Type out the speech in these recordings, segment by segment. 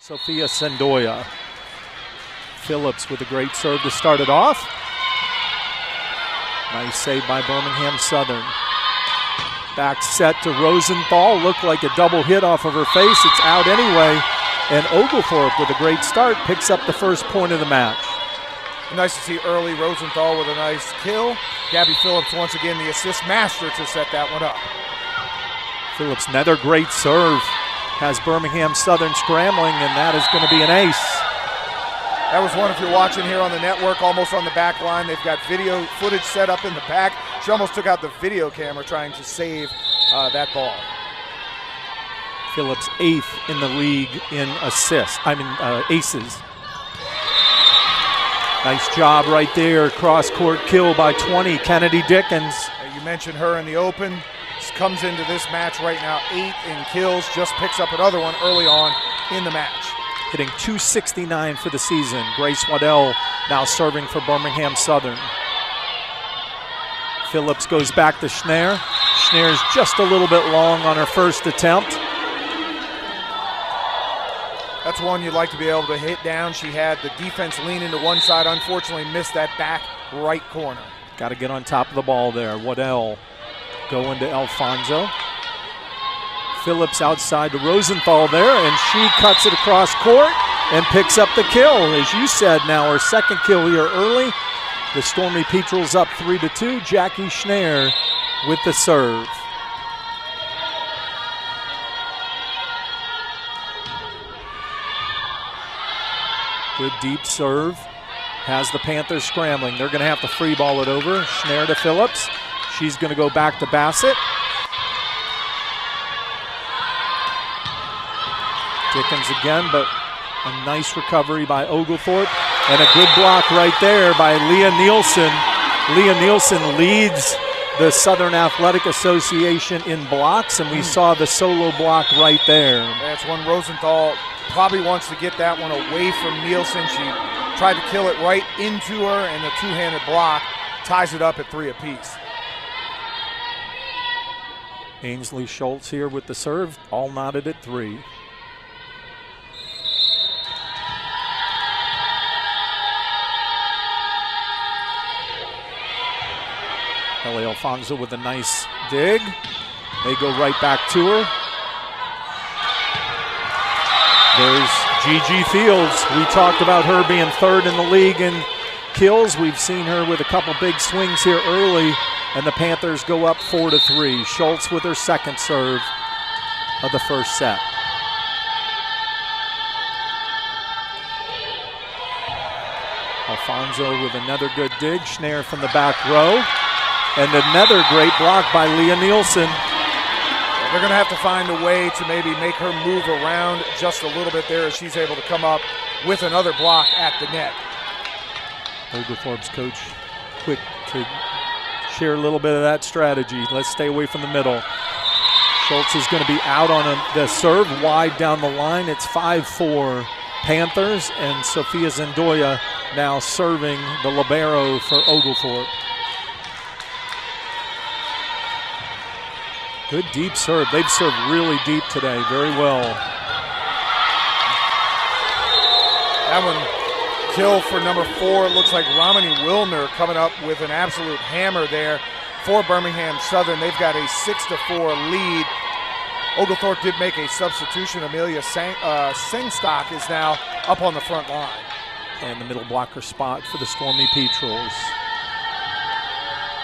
Sophia Sendoya. Phillips with a great serve to start it off. Nice save by Birmingham-Southern. Back set to Rosenthal. Looked like a double hit off of her face. It's out anyway. And Oglethorpe with a great start picks up the first point of the match. Nice to see early Rosenthal with a nice kill. Gabby Phillips once again the assist master to set that one up. Phillips, another great serve. Has Birmingham-Southern scrambling, and that is going to be an ace. That was one, if you're watching here on the network, almost on the back line. They've got video footage set up in the back. She almost took out the video camera trying to save that ball. Phillips 8th in the league in aces. Nice job right there. Cross-court kill by 20, Kennedy Dickens. You mentioned her in the open. Comes into this match right now 8 in kills, just picks up another one early on in the match. Hitting .269 for the season. Grace Waddell now serving for Birmingham-Southern. Phillips goes back to Schneer. Schneer's just a little bit long on her first attempt. That's one you'd like to be able to hit down. She had the defense lean into one side, unfortunately missed that back right corner. Got to get on top of the ball there. Waddell going to Alfonso. Phillips outside to Rosenthal there, and she cuts it across court and picks up the kill. As you said, now her second kill here early. The Stormy Petrels up 3-2. Jackie Schneer with the serve. Good deep serve. Has the Panthers scrambling. They're going to have to free ball it over. Schneer to Phillips. She's going to go back to Bassett. Dickens again, but a nice recovery by Oglethorpe. And a good block right there by Leah Nielsen. Leah Nielsen leads the Southern Athletic Association in blocks, and we saw the solo block right there. That's one Rosenthal probably wants to get that one away from Nielsen. She tried to kill it right into her, and the two-handed block ties it up at 3 apiece. Ainsley Schultz here with the serve, all knotted at 3. Ellie Alfonso with a nice dig. They go right back to her. There's Gigi Fields. We talked about her being 3rd in the league in kills. We've seen her with a couple big swings here early. And the Panthers go up 4-3. Schultz with her second serve of the first set. Alfonso with another good dig. Schneer from the back row. And another great block by Leah Nielsen. They're going to have to find a way to maybe make her move around just a little bit there as she's able to come up with another block at the net. Oglethorpe's coach quick to share a little bit of that strategy. Let's stay away from the middle. Schultz is going to be out on the serve wide down the line. It's 5-4 Panthers, and Sophia Sendoya now serving the libero for Oglethorpe. Good deep serve. They've served really deep today. Very well. That one kill for number 4. It looks like Romany Wilner coming up with an absolute hammer there for Birmingham-Southern. They've got a 6-4 lead. Oglethorpe did make a substitution. Amelia Sengstock is now up on the front line. And the middle blocker spot for the Stormy Petrels.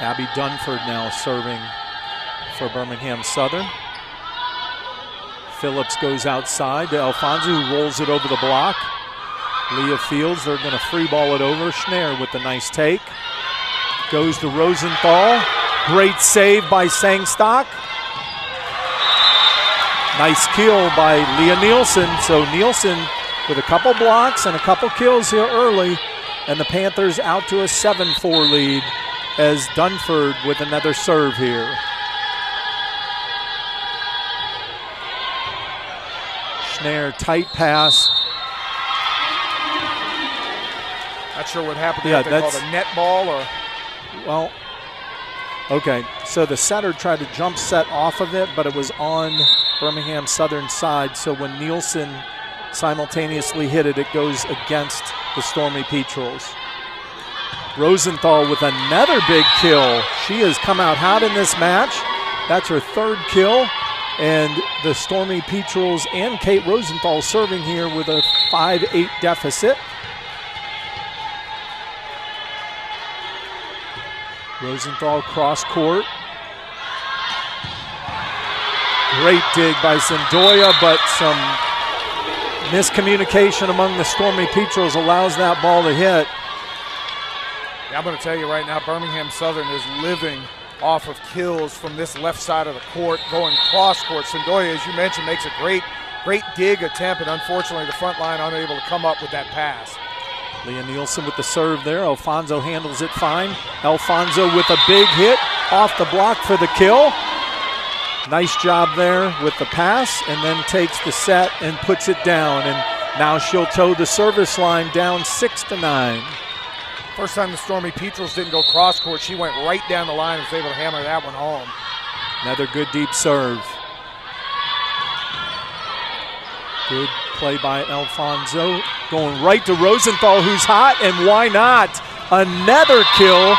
Abby Dunford now serving for Birmingham-Southern. Phillips goes outside to Alfonso, who rolls it over the block. Leah Fields, they're going to free ball it over. Schneer with the nice take. Goes to Rosenthal. Great save by Sangstock. Nice kill by Leah Nielsen. So Nielsen with a couple blocks and a couple kills here early. And the Panthers out to a 7-4 lead as Dunford with another serve here. Schneer, tight pass. Not sure what happened there. They called a net ball or? Well, okay. So the setter tried to jump set off of it, but it was on Birmingham-Southern side. So when Nielsen simultaneously hit it, it goes against the Stormy Petrels. Rosenthal with another big kill. She has come out hot in this match. That's her third kill. And the Stormy Petrels and Kate Rosenthal serving here with a 5-8 deficit. Rosenthal cross court. Great dig by Zendoya, but some miscommunication among the Stormy Petrels allows that ball to hit. Yeah, I'm going to tell you right now, Birmingham-Southern is living off of kills from this left side of the court, going cross court. Zendoya, as you mentioned, makes a great dig attempt, and unfortunately the front line unable to come up with that pass. Leah Nielsen with the serve there. Alfonso handles it fine. Alfonso with a big hit off the block for the kill. Nice job there with the pass, and then takes the set and puts it down. And now she'll toe the service line down 6-9. First time the Stormy Petrels didn't go cross court, she went right down the line and was able to hammer that one home. Another good deep serve. Good play by Alfonso. Going right to Rosenthal, who's hot, and why not? Another kill.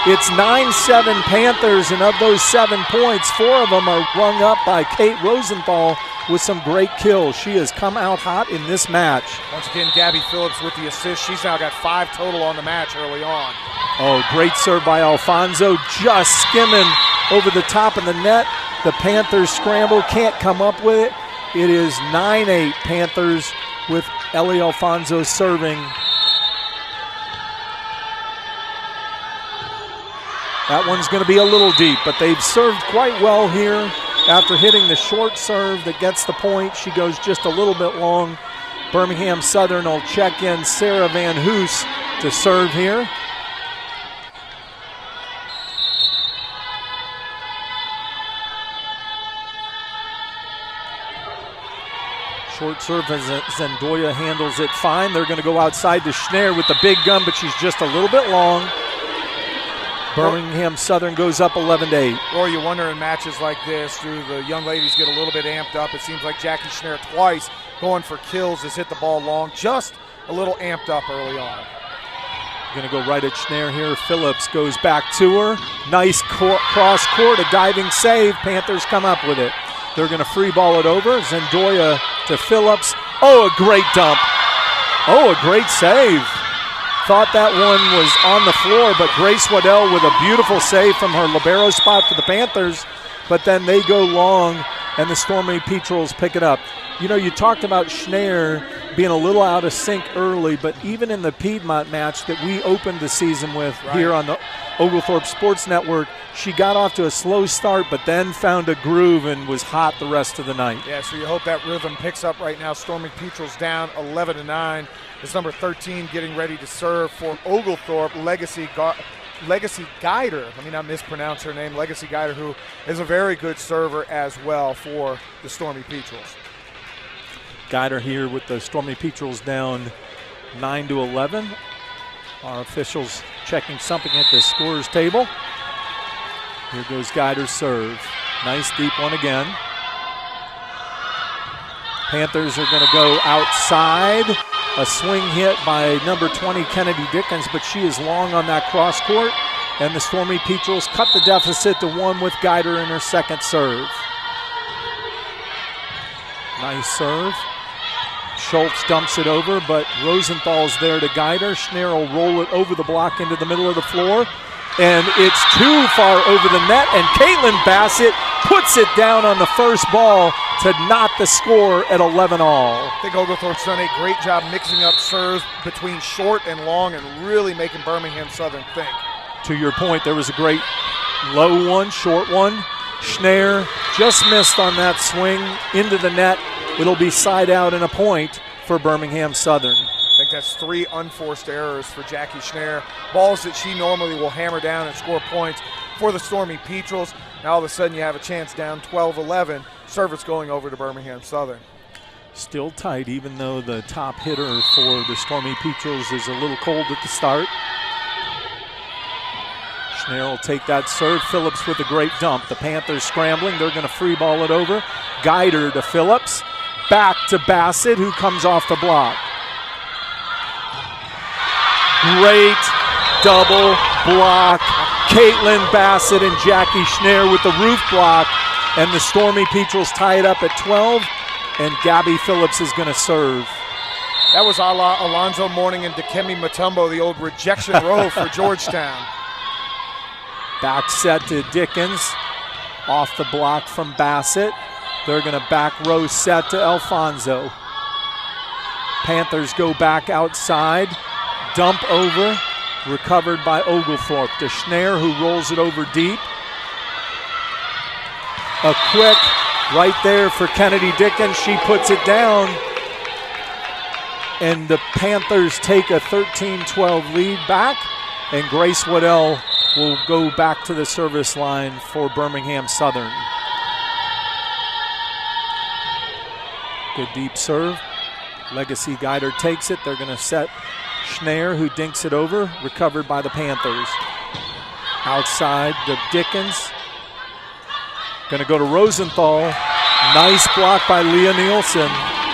It's 9-7 Panthers, and of those 7 points, 4 of them are rung up by Kate Rosenthal with some great kills. She has come out hot in this match. Once again, Gabby Phillips with the assist. She's now got 5 total on the match early on. Oh, great serve by Alfonso, just skimming over the top of the net. The Panthers scramble, can't come up with it. It is 9-8 Panthers with Ellie Alfonso serving. That one's going to be a little deep, but they've served quite well here. After hitting the short serve that gets the point, she goes just a little bit long. Birmingham-Southern will check in Sarah Van Hoos to serve here. Short serve as Zendoya handles it fine. They're going to go outside to Schneer with the big gun, but she's just a little bit long. Birmingham-Southern goes up 11-8. Or you wonder in matches like this, do the young ladies get a little bit amped up? It seems like Jackie Schneer twice going for kills has hit the ball long, just a little amped up early on. Going to go right at Schneer here. Phillips goes back to her. Nice cross court, a diving save. Panthers come up with it. They're going to free ball it over. Zendoya to Phillips. Oh, a great dump. Oh, a great save. Thought that one was on the floor, but Grace Waddell with a beautiful save from her libero spot for the Panthers. But then they go long, and the Stormy Petrels pick it up. You know, you talked about Schneer being a little out of sync early, but even in the Piedmont match that we opened the season with here on the Oglethorpe Sports Network, she got off to a slow start, but then found a groove and was hot the rest of the night. Yeah, so you hope that rhythm picks up right now. Stormy Petrels down 11-9. It's number 13 getting ready to serve for Oglethorpe, Legacy Guider. Let me not mispronounce her name. Legacy Guider, who is a very good server as well for the Stormy Petrels. Guider here with the Stormy Petrels down 9-11. Our officials checking something at the scorer's table. Here goes Guider's serve. Nice deep one again. Panthers are going to go outside. A swing hit by number 20, Kennedy Dickens, but she is long on that cross court. And the Stormy Petrels cut the deficit to 1 with Guider in her second serve. Nice serve. Schultz dumps it over, but Rosenthal's there to guide her. Schneer will roll it over the block into the middle of the floor. And it's too far over the net, and Caitlin Bassett puts it down on the first ball to knot the score at 11-all. I think Oglethorpe's done a great job mixing up serves between short and long and really making Birmingham-Southern think. To your point, there was a great low one, short one. Schneer just missed on that swing into the net. It'll be side out and a point for Birmingham-Southern. I think that's 3 unforced errors for Jackie Schneer. Balls that she normally will hammer down and score points for the Stormy Petrels. Now all of a sudden you have a chance down 12-11. Service going over to Birmingham-Southern. Still tight, even though the top hitter for the Stormy Petrels is a little cold at the start. Schneer will take that serve. Phillips with a great dump. The Panthers scrambling. They're going to free ball it over. Guider to Phillips. back to Bassett, who comes off the block. Great double block. Caitlin Bassett and Jackie Schneer with the roof block, and the Stormy Petrels tie it up at 12, and Gabby Phillips is going to serve. That was a la Alonzo Mourning and Dikembe Mutombo, the old rejection row for Georgetown. Back set to Dickens, off the block from Bassett. They're going to back row set to Alfonso. Panthers go back outside, dump over, recovered by Oglethorpe. To Schneer, who rolls it over deep. A quick right there for Kennedy Dickens. She puts it down. And the Panthers take a 13-12 lead back. And Grace Waddell will go back to the service line for Birmingham-Southern. Good deep serve. Legacy Guider takes it. They're going to set Schneer, who dinks it over, recovered by the Panthers. Outside to Dickens. Going to go to Rosenthal. Nice block by Leah Nielsen.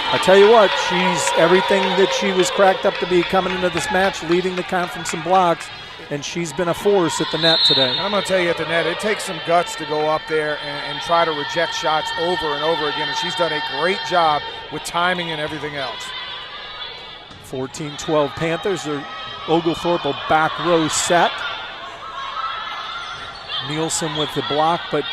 I tell you what, she's everything that she was cracked up to be coming into this match, leading the conference in blocks, and she's been a force at the net today. And I'm going to tell you at the net, it takes some guts to go up there and try to reject shots over and over again, and she's done a great job with timing and everything else. 14-12 Panthers. Their Oglethorpe will back row set. Nielsen with the block, but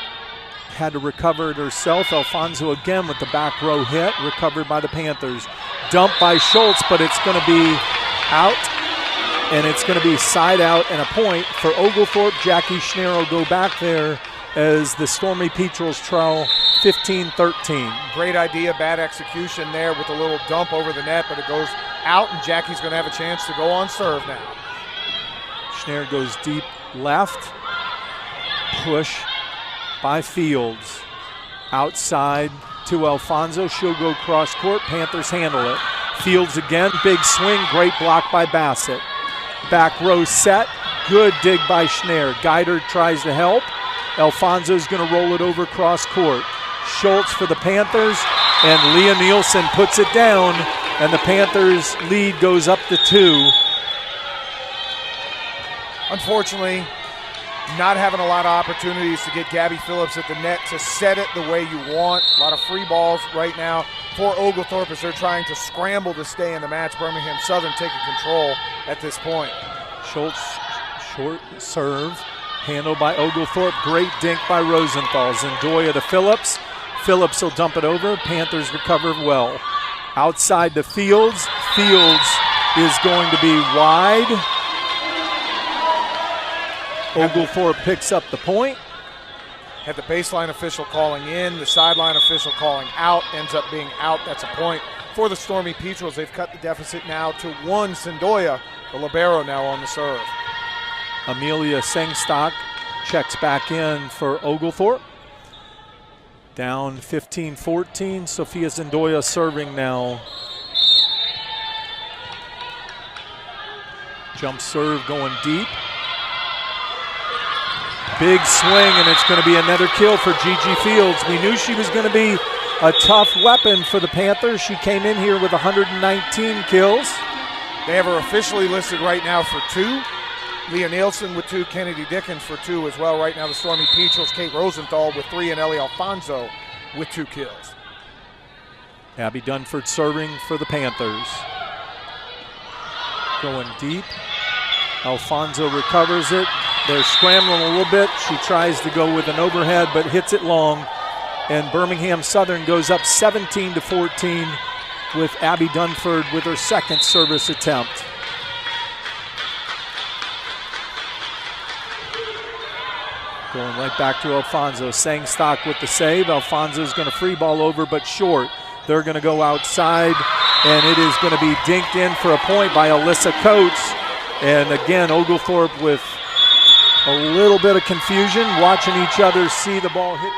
had to recover it herself. Alfonso again with the back row hit, recovered by the Panthers. Dumped by Schultz, but it's going to be out, and it's going to be side out and a point for Oglethorpe. Jackie Schneer will go back there as the Stormy Petrels trail 15-13. Great idea, bad execution there with a little dump over the net, but it goes out, and Jackie's going to have a chance to go on serve now. Schneer goes deep left. Push by Fields. Outside to Alfonso. She'll go cross court. Panthers handle it. Fields again. Big swing. Great block by Bassett. Back row set. Good dig by Schneer. Guider tries to help. Alfonso's going to roll it over cross court. Schultz for the Panthers, and Leah Nielsen puts it down, and the Panthers lead goes up to 2. Unfortunately, not having a lot of opportunities to get Gabby Phillips at the net to set it the way you want. A lot of free balls right now for Oglethorpe as they're trying to scramble to stay in the match. Birmingham-Southern taking control at this point. Schultz, short serve, handled by Oglethorpe. Great dink by Rosenthal. Zendoya to Phillips. Phillips will dump it over. Panthers recover well. Outside to Fields. Fields is going to be wide. Oglethorpe picks up the point. Had the baseline official calling in, the sideline official calling out, ends up being out. That's a point for the Stormy Petrels. They've cut the deficit now to 1. Zendoya, the libero, now on the serve. Amelia Sengstock checks back in for Oglethorpe. Down 15-14. Sophia Zendoya serving now. Jump serve going deep. Big swing, and it's going to be another kill for Gigi Fields. We knew she was going to be a tough weapon for the Panthers. She came in here with 119 kills. They have her officially listed right now for 2. Leah Nielsen with 2, Kennedy Dickens for 2 as well. Right now the Stormy Petrels, Kate Rosenthal with 3, and Ellie Alfonso with 2 kills. Abby Dunford serving for the Panthers. Going deep. Alfonso recovers it. They're scrambling a little bit. She tries to go with an overhead, but hits it long. And Birmingham-Southern goes up 17-14 with Abby Dunford with her second service attempt. Going right back to Alfonso. Sangstock with the save. Alfonso's going to free ball over, but short. They're going to go outside, and it is going to be dinked in for a point by Alyssa Coates. And again, Oglethorpe with a little bit of confusion, watching each other see the ball hit.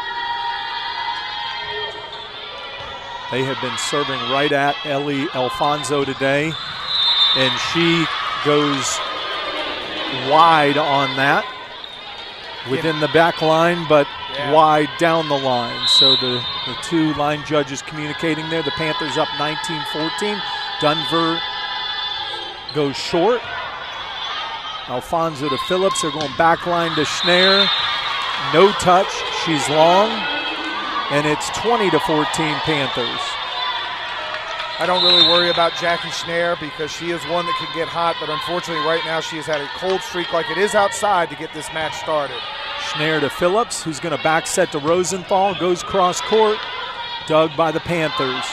They have been serving right at Ellie Alfonso today, and she goes wide on that. Within the back line, but wide down the line. So the The two line judges communicating there. The Panthers up 19-14. Denver goes short. Alfonso to Phillips. They're going back line to Schneier. No touch. She's long. And it's 20-14 Panthers. I don't really worry about Jackie Schneier because she is one that can get hot, but unfortunately right now she has had a cold streak like it is outside to get this match started. Schneier to Phillips, who's going to back set to Rosenthal, goes cross court, dug by the Panthers.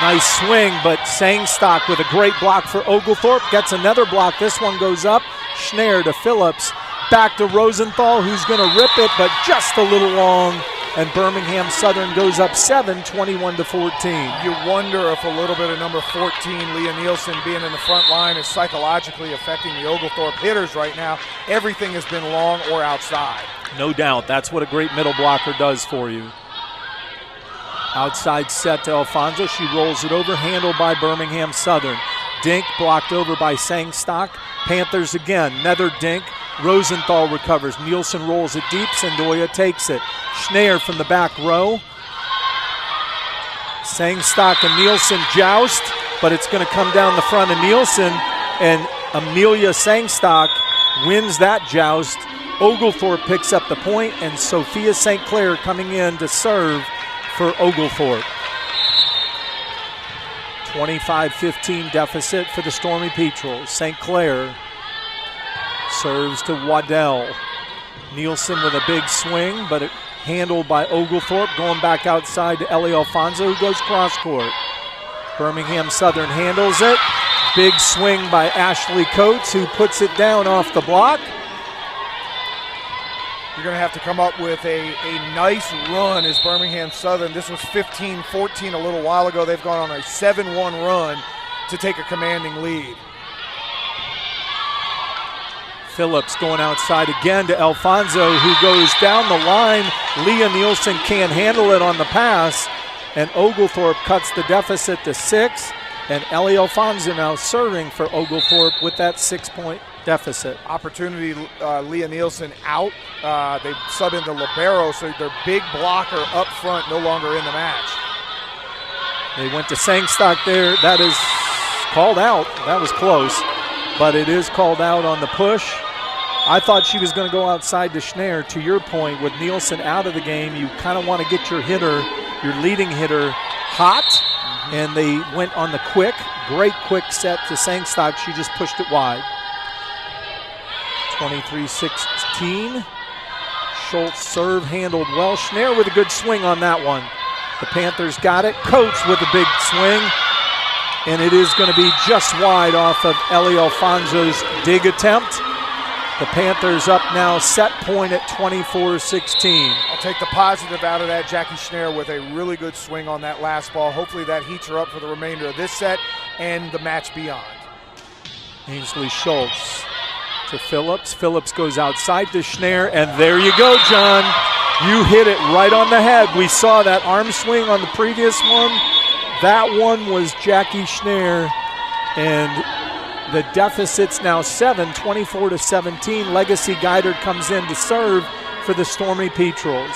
Nice swing, but Sangstock with a great block for Oglethorpe, gets another block. This one goes up. Schneier to Phillips, back to Rosenthal, who's going to rip it, but just a little long. And Birmingham-Southern goes up 7, 21-14. You wonder if a little bit of number 14, Leah Nielsen, being in the front line is psychologically affecting the Oglethorpe hitters right now. Everything has been long or outside. No doubt. That's what a great middle blocker does for you. Outside set to Alfonso. She rolls it over, handled by Birmingham-Southern. Dink blocked over by Sangstock. Panthers again. Another dink. Rosenthal recovers. Nielsen rolls it deep. Sendoya takes it. Schneier from the back row. Sangstock and Nielsen joust, but it's going to come down the front of Nielsen, and Amelia Sangstock wins that joust. Oglethorpe picks up the point, and Sophia St. Clair coming in to serve for Oglethorpe. 25-15 deficit for the Stormy Petrels. St. Clair serves to Waddell. Nielsen with a big swing, but it handled by Oglethorpe, going back outside to Ellie Alfonso, who goes cross court. Birmingham-Southern handles it. Big swing by Ashley Coates, who puts it down off the block. You're going to have to come up with a nice run as Birmingham-Southern. This was 15-14 a little while ago. They've gone on a 7-1 run to take a commanding lead. Phillips going outside again to Alfonso, who goes down the line. Leah Nielsen can't handle it on the pass, and Oglethorpe cuts the deficit to 6, and Ellie Alfonso now serving for Oglethorpe with that 6-point deficit. Opportunity, Leah Nielsen out. They sub into Libero, so their big blocker up front no longer in the match. They went to Sangstock there. That is called out. That was close, but it is called out on the push. I thought she was going to go outside to Schneier. To your point, with Nielsen out of the game, you kind of want to get your hitter, your leading hitter, hot, and they went on the great quick set to Sangstock. She just pushed it wide. 23-16. Schultz serve handled well. Schneier with a good swing on that one. The Panthers got it. Coates with a big swing, and it is going to be just wide off of Ellie Alfonso's dig attempt. The Panthers up now, set point at 24-16. I'll take the positive out of that. Jackie Schneier with a really good swing on that last ball. Hopefully that heats her up for the remainder of this set and the match beyond. Ainsley Schultz to Phillips. Phillips goes outside to Schneier, and there you go, John. You hit it right on the head. We saw that arm swing on the previous one. That one was Jackie Schneier, and the deficit's now 7, 24-17. Legacy Guider comes in to serve for the Stormy Petrels.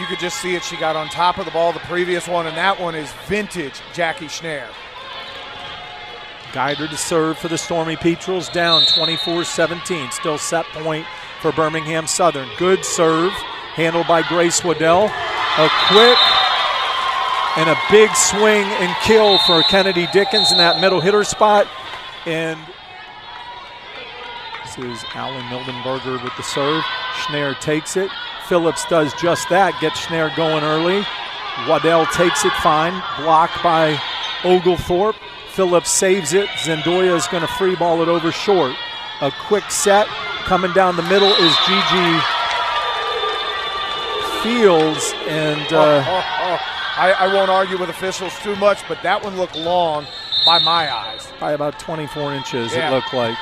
You could just see it. She got on top of the ball the previous one, and that one is vintage Jackie Schneier. Guider to serve for the Stormy Petrels, down 24-17. Still set point for Birmingham-Southern. Good serve, handled by Grace Waddell. A quick and a big swing and kill for Kennedy Dickens in that middle hitter spot. And this is Alan Mildenberger with the serve. Schneier takes it. Phillips does just that, gets Schneier going early. Waddell takes it fine, blocked by Oglethorpe. Phillips saves it. Zendoya is going to free ball it over short. A quick set. Coming down the middle is Gigi Fields. And I won't argue with officials too much, but that one looked long by my eyes. By about 24 inches, yeah. It looked like.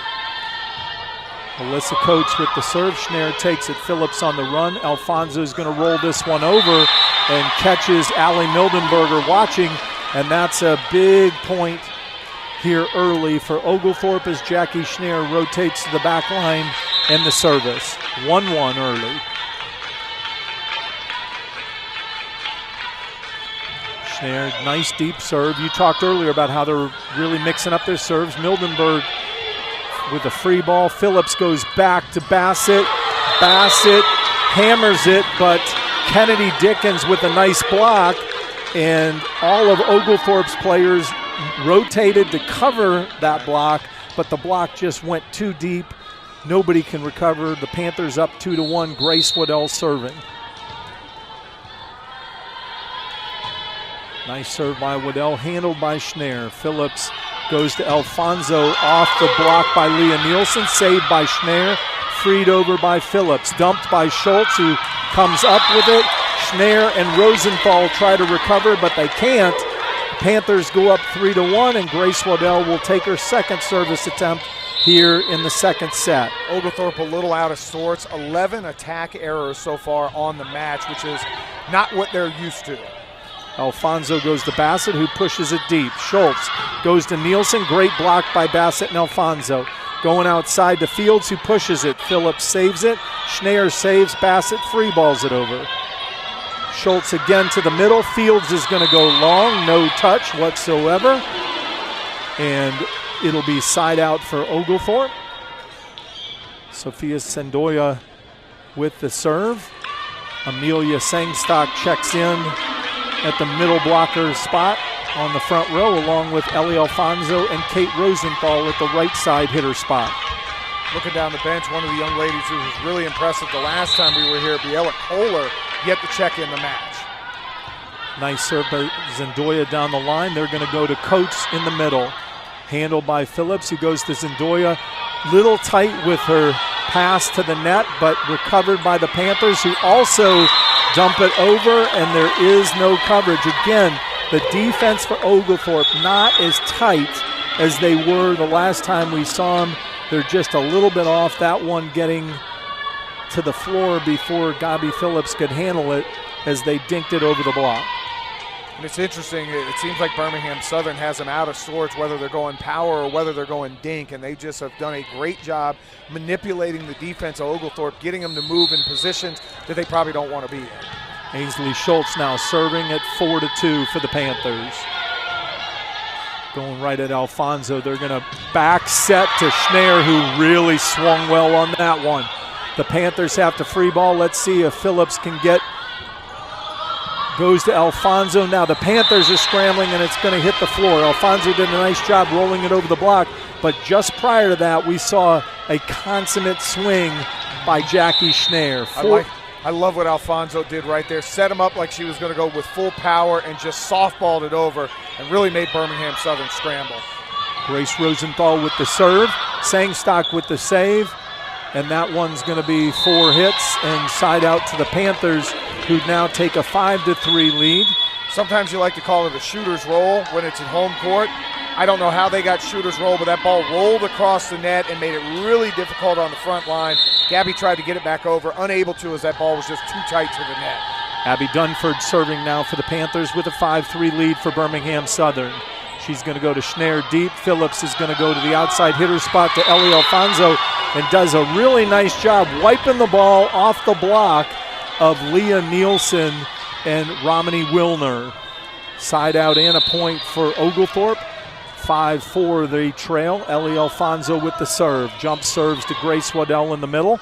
Alyssa Coates with the serve. Schneier takes it. Phillips on the run. Alfonso is going to roll this one over and catches Allie Mildenberger watching, and that's a big point here early for Oglethorpe as Jackie Schneier rotates to the back line and the service. 1-1 early. Schneier, nice deep serve. You talked earlier about how they're really mixing up their serves. Mildenberg with a free ball. Phillips goes back to Bassett. Bassett hammers it, but Kennedy Dickens with a nice block, and all of Oglethorpe's players rotated to cover that block, but the block just went too deep. Nobody can recover. The Panthers up 2-1. Grace Waddell serving. Nice serve by Waddell, handled by Schneier. Phillips goes to Alfonso, off the block by Leah Nielsen, saved by Schneier, freed over by Phillips, dumped by Schultz, who comes up with it. Schneier and Rosenthal try to recover, but they can't. Panthers go up 3-1, and Grace Waddell will take her second service attempt here in the second set. Oglethorpe a little out of sorts. 11 attack errors so far on the match, which is not what they're used to. Alfonso goes to Bassett, who pushes it deep. Schultz goes to Nielsen. Great block by Bassett and Alfonso. Going outside to Fields, who pushes it. Phillips saves it. Schneier saves. Bassett free balls it over. Schultz again to the middle. Fields is going to go long. No touch whatsoever. And it'll be side out for Oglethorpe. Sophia Sendoya with the serve. Amelia Sangstock checks in at the middle blocker spot on the front row, along with Ellie Alfonso and Kate Rosenthal at the right side hitter spot. Looking down the bench, one of the young ladies who was really impressive the last time we were here, Biella Kohler, yet to check in the match. Nice serve by Zendoya down the line. They're going to go to Coates in the middle. Handled by Phillips, who goes to Zendoya. Little tight with her pass to the net, but recovered by the Panthers, who also dump it over, and there is no coverage. Again, the defense for Oglethorpe not as tight as they were the last time we saw them. They're just a little bit off. That one getting to the floor before Gabi Phillips could handle it as they dinked it over the block. And it's interesting, it seems like Birmingham-Southern has them out of sorts, whether they're going power or whether they're going dink, and they just have done a great job manipulating the defense of Oglethorpe, getting them to move in positions that they probably don't want to be in. Ainsley Schultz now serving at 4-2 for the Panthers. Going right at Alfonso. They're going to back set to Schneier, who really swung well on that one. The Panthers have to free ball. Let's see if Phillips can get. Goes to Alfonso. Now the Panthers are scrambling, and it's going to hit the floor. Alfonso did a nice job rolling it over the block, but just prior to that, we saw a consummate swing by Jackie Schneier. I love what Alfonso did right there. Set him up like she was going to go with full power and just softballed it over and really made Birmingham-Southern scramble. Grace Rosenthal with the serve. Sangstock with the save. And that one's going to be 4 hits and side out to the Panthers, who now take a 5-3 lead. Sometimes you like to call it a shooter's roll when it's at home court. I don't know how they got shooter's roll, but that ball rolled across the net and made it really difficult on the front line. Gabby tried to get it back over, unable to, as that ball was just too tight to the net. Abby Dunford serving now for the Panthers with a 5-3 lead for Birmingham-Southern. She's going to go to Schneier deep. Phillips is going to go to the outside hitter spot to Ellie Alfonso and does a really nice job wiping the ball off the block of Leah Nielsen and Romany Wilner. Side out and a point for Oglethorpe. 5-4 the trail. Ellie Alfonso with the serve. Jump serves to Grace Waddell in the middle.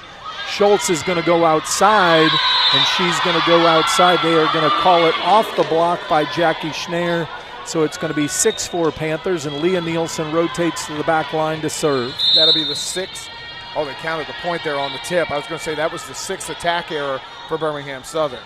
Schultz is going to go outside, and she's going to go outside. They are going to call it off the block by Jackie Schneier. So it's going to be 6-4 Panthers, and Leah Nielsen rotates to the back line to serve. That'll be the 6th. Oh, they counted the point there on the tip. I was going to say that was the 6th attack error for Birmingham-Southern.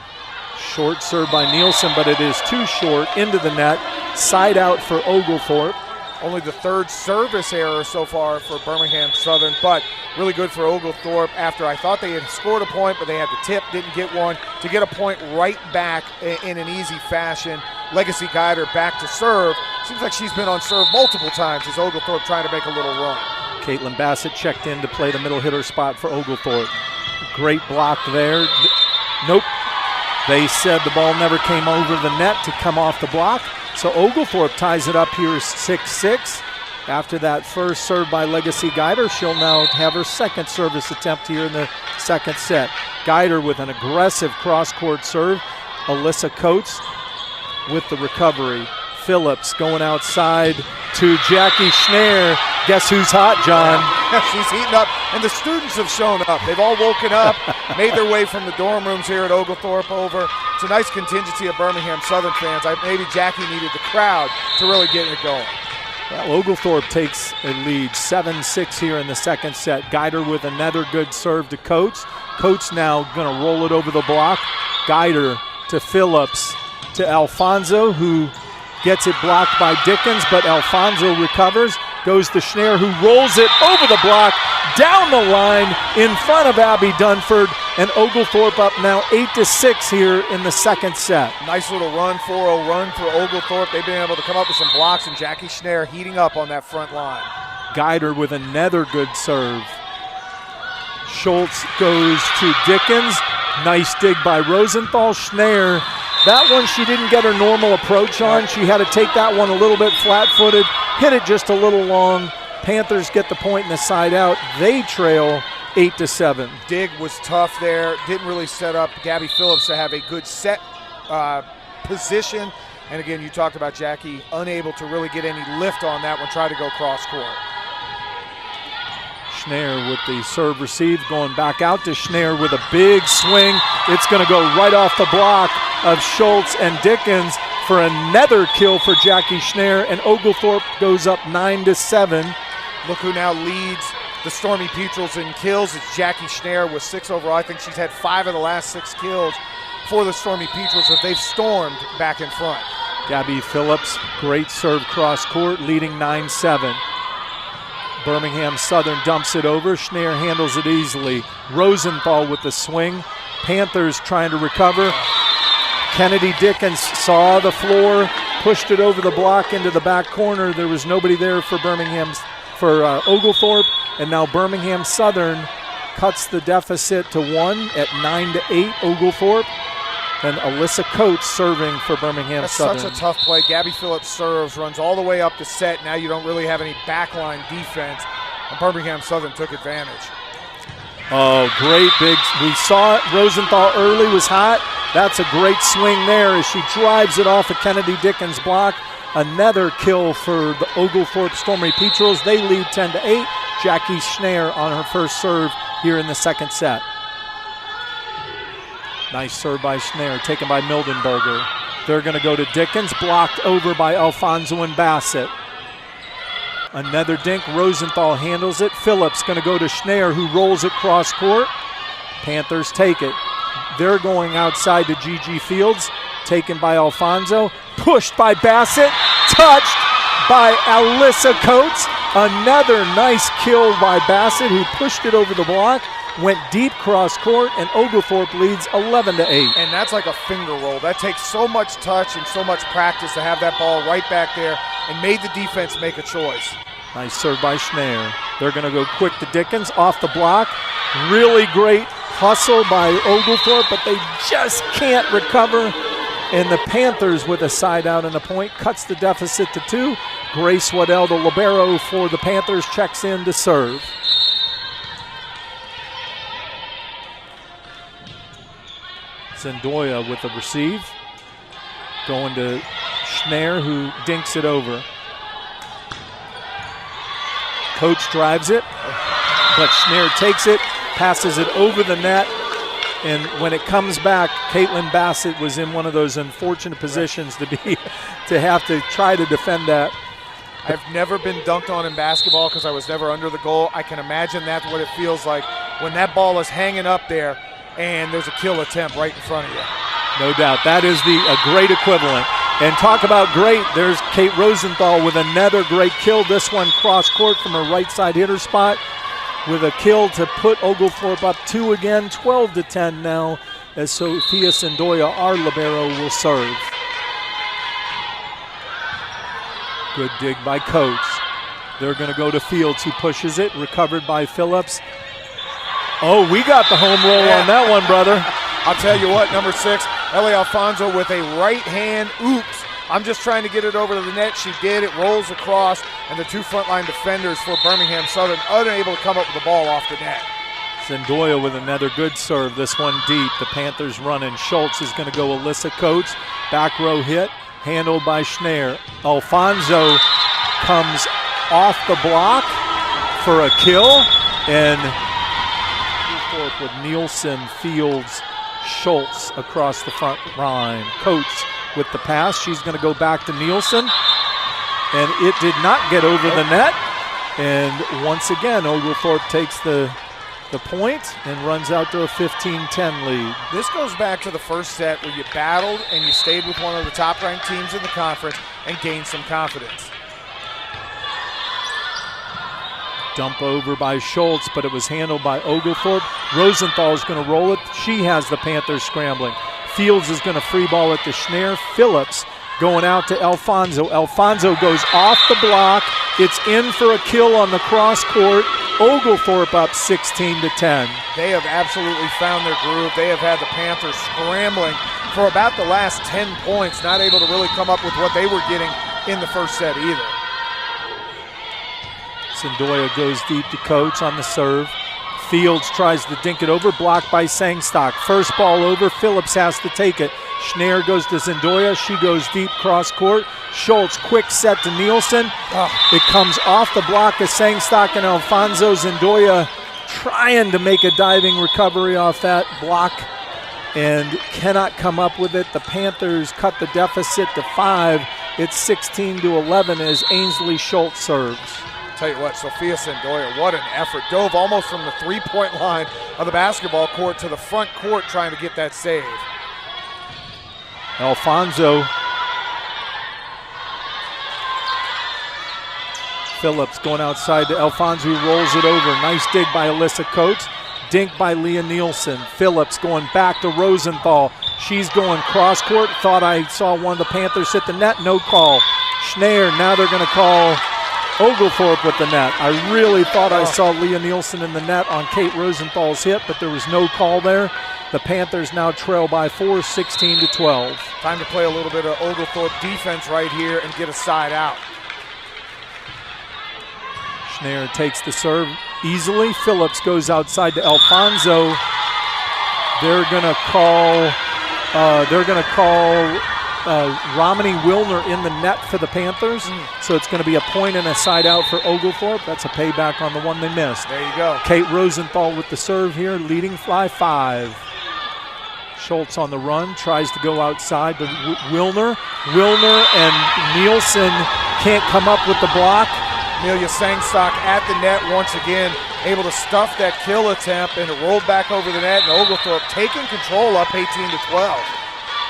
Short serve by Nielsen, but it is too short into the net. Side out for Oglethorpe. Only the 3rd service error so far for Birmingham-Southern, but really good for Oglethorpe after I thought they had scored a point, but they had the tip, didn't get one, to get a point right back in an easy fashion. Legacy Guider back to serve. Seems like she's been on serve multiple times as Oglethorpe trying to make a little run. Caitlin Bassett checked in to play the middle hitter spot for Oglethorpe. Great block there. Nope. They said the ball never came over the net to come off the block. So Oglethorpe ties it up here 6-6. After that first serve by Legacy Guider, she'll now have her second service attempt here in the second set. Guider with an aggressive cross-court serve. Alyssa Coates with the recovery. Phillips going outside to Jackie Schneer. Guess who's hot, John? She's heating up, and the students have shown up. They've all woken up, made their way from the dorm rooms here at Oglethorpe over. It's a nice contingency of Birmingham-Southern fans. Maybe Jackie needed the crowd to really get it going. Well, Oglethorpe takes a lead, 7-6 here in the second set. Guider with another good serve to Coates. Coates now going to roll it over the block. Guider to Phillips to Alfonso, who gets it blocked by Dickens, but Alfonso recovers. Goes to Schneer, who rolls it over the block, down the line, in front of Abby Dunford, and Oglethorpe up now 8-6 here in the second set. Nice little run, 4-0 run for Oglethorpe. They've been able to come up with some blocks, and Jackie Schneer heating up on that front line. Guider with another good serve. Schultz goes to Dickens. Nice dig by Rosenthal. Schneer, that one she didn't get her normal approach on. She had to take that one a little bit flat-footed, hit it just a little long. Panthers get the point in the side out. They trail 8-7. Dig was tough there. Didn't really set up Gabby Phillips to have a good set position. And again, you talked about Jackie unable to really get any lift on that one, try to go cross court. Schneer with the serve receive, going back out to Schneer with a big swing. It's going to go right off the block of Schultz and Dickens for another kill for Jackie Schneer, and Oglethorpe goes up 9-7. Look who now leads the Stormy Petrels in kills. It's Jackie Schneer with 6 overall. I think she's had 5 of the last 6 kills for the Stormy Petrels that they've stormed back in front. Gabby Phillips, great serve cross court, leading 9-7. Birmingham-Southern dumps it over. Schneer handles it easily. Rosenthal with the swing. Panthers trying to recover. Kennedy Dickens saw the floor, pushed it over the block into the back corner. There was nobody there for Oglethorpe, and now Birmingham-Southern cuts the deficit to 1 at 9-8 Oglethorpe. And Alyssa Coates serving for Birmingham-Southern. That's such a tough play. Gabby Phillips serves, runs all the way up the set. Now you don't really have any backline defense, and Birmingham-Southern took advantage. Oh, great big. We saw it. Rosenthal early was hot. That's a great swing there as she drives it off a Kennedy Dickens block. Another kill for the Oglethorpe Stormy Petrels. They lead 10-8. Jackie Schneer on her first serve here in the second set. Nice serve by Schneer, taken by Mildenberger. They're going to go to Dickens, blocked over by Alfonso and Bassett. Another dink, Rosenthal handles it. Phillips going to go to Schneer, who rolls it cross court. Panthers take it. They're going outside to Gigi Fields, taken by Alfonso. Pushed by Bassett, touched by Alyssa Coates. Another nice kill by Bassett, who pushed it over the block. Went deep cross court, and Oglethorpe leads 11-8. And that's like a finger roll. That takes so much touch and so much practice to have that ball right back there, and made the defense make a choice. Nice serve by Schneer. They're going to go quick to Dickens, off the block. Really great hustle by Oglethorpe, but they just can't recover. And the Panthers, with a side out and a point, cuts the deficit to 2. Grace Waddell, the libero for the Panthers, checks in to serve. Zendoya with the receive. Going to Schneer, who dinks it over. Coach drives it, but Schneer takes it, passes it over the net, and when it comes back, Caitlin Bassett was in one of those unfortunate positions to have to try to defend that. I've never been dunked on in basketball because I was never under the goal. I can imagine that's what it feels like when that ball is hanging up there and there's a kill attempt right in front of you. No doubt. That is a great equivalent. And talk about great, there's Kate Rosenthal with another great kill. This one cross court from her right side hitter spot with a kill to put Oglethorpe up 2 again, 12-10 now, as Sophia Sendoya, our libero, will serve. Good dig by Coates. They're going to go to Fields, who pushes it, recovered by Phillips. Oh, we got the home roll on that one, brother. I'll tell you what, number 6, Ellie Alfonso with a right hand oops. I'm just trying to get it over to the net. She did. It rolls across, and the 2 frontline defenders for Birmingham-Southern unable to come up with the ball off the net. Zendoya with another good serve. This one deep. The Panthers running. Schultz is going to go Alyssa Coates. Back row hit. handled by Schneer. Alfonso comes off the block for a kill, and Oglethorpe with Nielsen, Fields, Schultz across the front line. Coates with the pass. She's going to go back to Nielsen, and it did not get over the net. And once again, Oglethorpe takes the point and runs out to a 15-10 lead. This goes back to the first set where you battled and you stayed with one of the top-ranked teams in the conference and gained some confidence. Dump over by Schultz, but it was handled by Oglethorpe. Rosenthal is going to roll it. She has the Panthers scrambling. Fields is going to free ball it to Schneer. Phillips going out to Alfonso. Alfonso goes off the block. It's in for a kill on the cross court. Oglethorpe up 16-10. They have absolutely found their groove. They have had the Panthers scrambling for about the last 10 points, not able to really come up with what they were getting in the first set either. Zendoya goes deep to Coates on the serve. Fields tries to dink it over, blocked by Sangstock. First ball over, Phillips has to take it. Schneer goes to Zendoya, she goes deep cross court. Schultz, quick set to Nielsen. It comes off the block of Sangstock and Alfonso. Zendoya trying to make a diving recovery off that block and cannot come up with it. The Panthers cut the deficit to 5. It's 16-11 as Ainsley Schultz serves. Tell you what, Sophia Zendoya, what an effort. Dove almost from the three-point line of the basketball court to the front court trying to get that save. Alfonso. Phillips going outside to Alfonso, who rolls it over. Nice dig by Alyssa Coates. Dink by Leah Nielsen. Phillips going back to Rosenthal. She's going cross court. Thought I saw one of the Panthers hit the net. No call. Schneer, now they're going to call Oglethorpe with the net. I really thought I saw Leah Nielsen in the net on Kate Rosenthal's hit, but there was no call there. The Panthers now trail by 4, 16-12. Time to play a little bit of Oglethorpe defense right here and get a side out. Schneer takes the serve easily. Phillips goes outside to Alfonso. They're going to call Romney Wilner in the net for the Panthers. So it's going to be a point and a side out for Oglethorpe. That's a payback on the one they missed. There you go. Kate Rosenthal with the serve here, leading fly 5. Schultz on the run, tries to go outside to Wilner. Wilner and Nielsen can't come up with the block. Amelia Sangstock at the net once again, able to stuff that kill attempt, and it rolled back over the net, and Oglethorpe taking control up 18-12.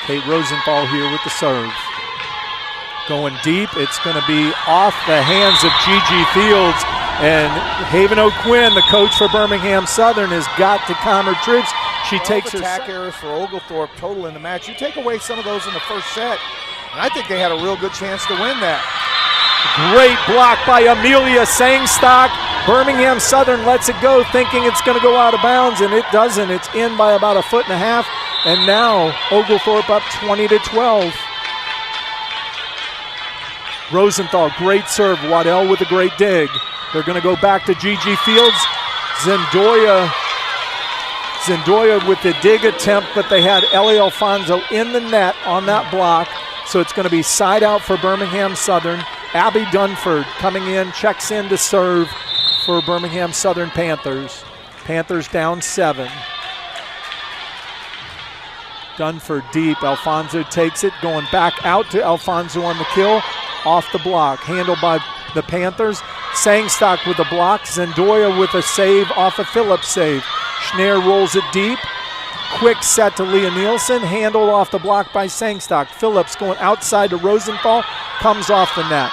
Kate Rosenthal here with the serve. Going deep, it's going to be off the hands of Gigi Fields, and Haven O'Quinn, the coach for Birmingham-Southern, has got to calm her troops. She takes her attack errors for Oglethorpe total in the match. You take away some of those in the first set, and I think they had a real good chance to win that. Great block by Amelia Sangstock. Birmingham-Southern lets it go, thinking it's going to go out of bounds, and it doesn't. It's in by about 1.5 feet, and now Oglethorpe up 20-12. Rosenthal, great serve. Waddell with a great dig. They're going to go back to Gigi Fields. Zendoya with the dig attempt, but they had Ellie Alfonso in the net on that block, so it's going to be side out for Birmingham-Southern. Abby Dunford coming in, checks in to serve for Birmingham-Southern Panthers. Panthers down 7. Dunford deep, Alfonso takes it, going back out to Alfonso on the kill, off the block, handled by the Panthers. Sangstock with the block, Zendoya with a save off a Phillips save. Schneer rolls it deep, quick set to Leah Nielsen, handled off the block by Sangstock. Phillips going outside to Rosenthal, comes off the net.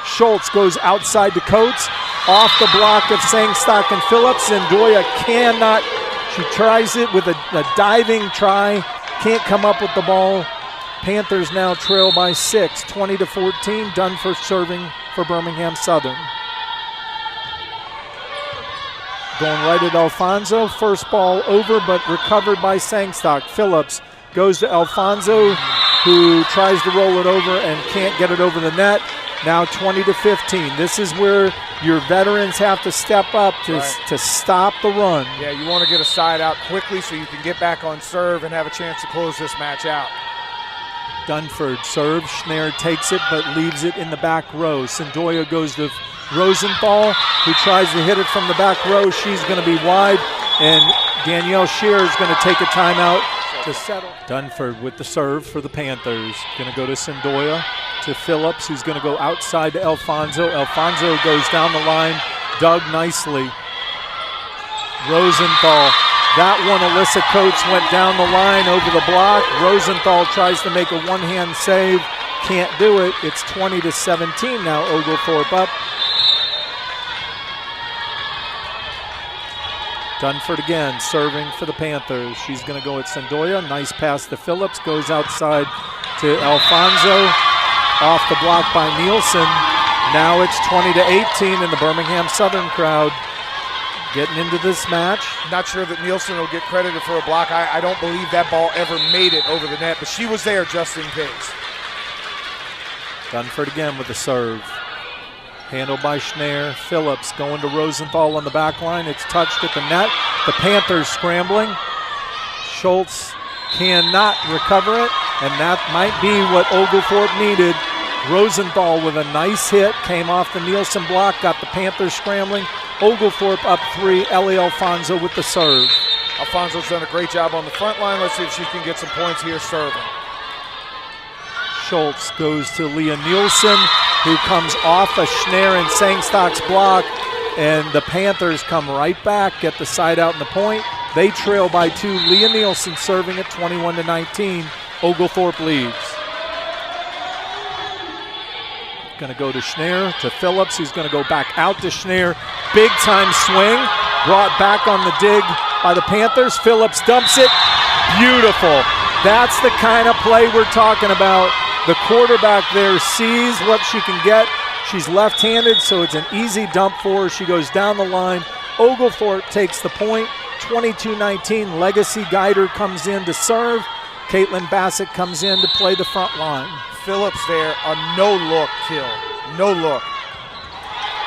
Schultz goes outside to Coates, off the block of Sangstock and Phillips. Zendoya cannot, she tries it with a diving try, can't come up with the ball. Panthers now trail by 6, 20-14. Dunford serving for Birmingham-Southern. Going right at Alfonso. First ball over, but recovered by Sangstock. Phillips goes to Alfonso, who tries to roll it over and can't get it over the net. Now 20-15. This is where your veterans have to step up to stop the run. Yeah, you want to get a side out quickly so you can get back on serve and have a chance to close this match out. Dunford serves. Schneier takes it but leaves it in the back row. Sendoya goes to Rosenthal, who tries to hit it from the back row. She's going to be wide, and Danielle Shearer is going to take a timeout to settle. Dunford with the serve for the Panthers. Going to go to Sendoya, to Phillips, who's going to go outside to Alfonso. Alfonso goes down the line, dug nicely. Rosenthal. That one, Alyssa Coates went down the line over the block. Rosenthal tries to make a one-hand save. Can't do it. It's 20-17 now, Oglethorpe up. Dunford again, serving for the Panthers. She's going to go at Sendoya. Nice pass to Phillips. Goes outside to Alfonso. Off the block by Nielsen. Now it's 20-18 in the Birmingham-Southern crowd. Getting into this match. Not sure that Nielsen will get credited for a block. I don't believe that ball ever made it over the net, but she was there just in case. Dunford again with the serve. Handled by Schneier. Phillips going to Rosenthal on the back line. It's touched at the net. The Panthers scrambling. Schultz cannot recover it, and that might be what Oglethorpe needed. Rosenthal with a nice hit. Came off the Nielsen block. Got the Panthers scrambling. Oglethorpe up 3, Ellie Alfonso with the serve. Alfonso's done a great job on the front line. Let's see if she can get some points here serving. Schultz goes to Leah Nielsen, who comes off a Schneier and Sangstock's block, and the Panthers come right back, get the side out in the point. They trail by 2. Leah Nielsen serving at 21-19. Oglethorpe leads. Going to go to Schneier, to Phillips, who's going to go back out to Schneier. Big time swing, brought back on the dig by the Panthers. Phillips dumps it. Beautiful. That's the kind of play we're talking about. The quarterback there sees what she can get. She's left-handed, so it's an easy dump for her. She goes down the line. Oglethorpe takes the point. 22-19. Legacy Guider comes in to serve. Caitlin Bassett comes in to play the front line. Phillips there, a no-look kill. No look.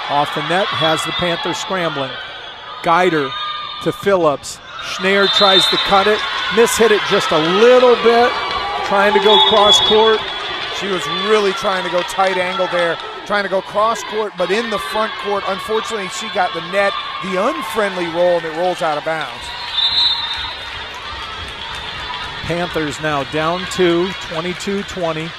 Off the net, has the Panthers scrambling. Guider to Phillips. Schneier tries to cut it. Mishit it just a little bit. Trying to go cross court. She was really trying to go tight angle there. Trying to go cross court, but in the front court. Unfortunately, she got the net, the unfriendly roll, and it rolls out of bounds. Panthers now down 2, 22-20.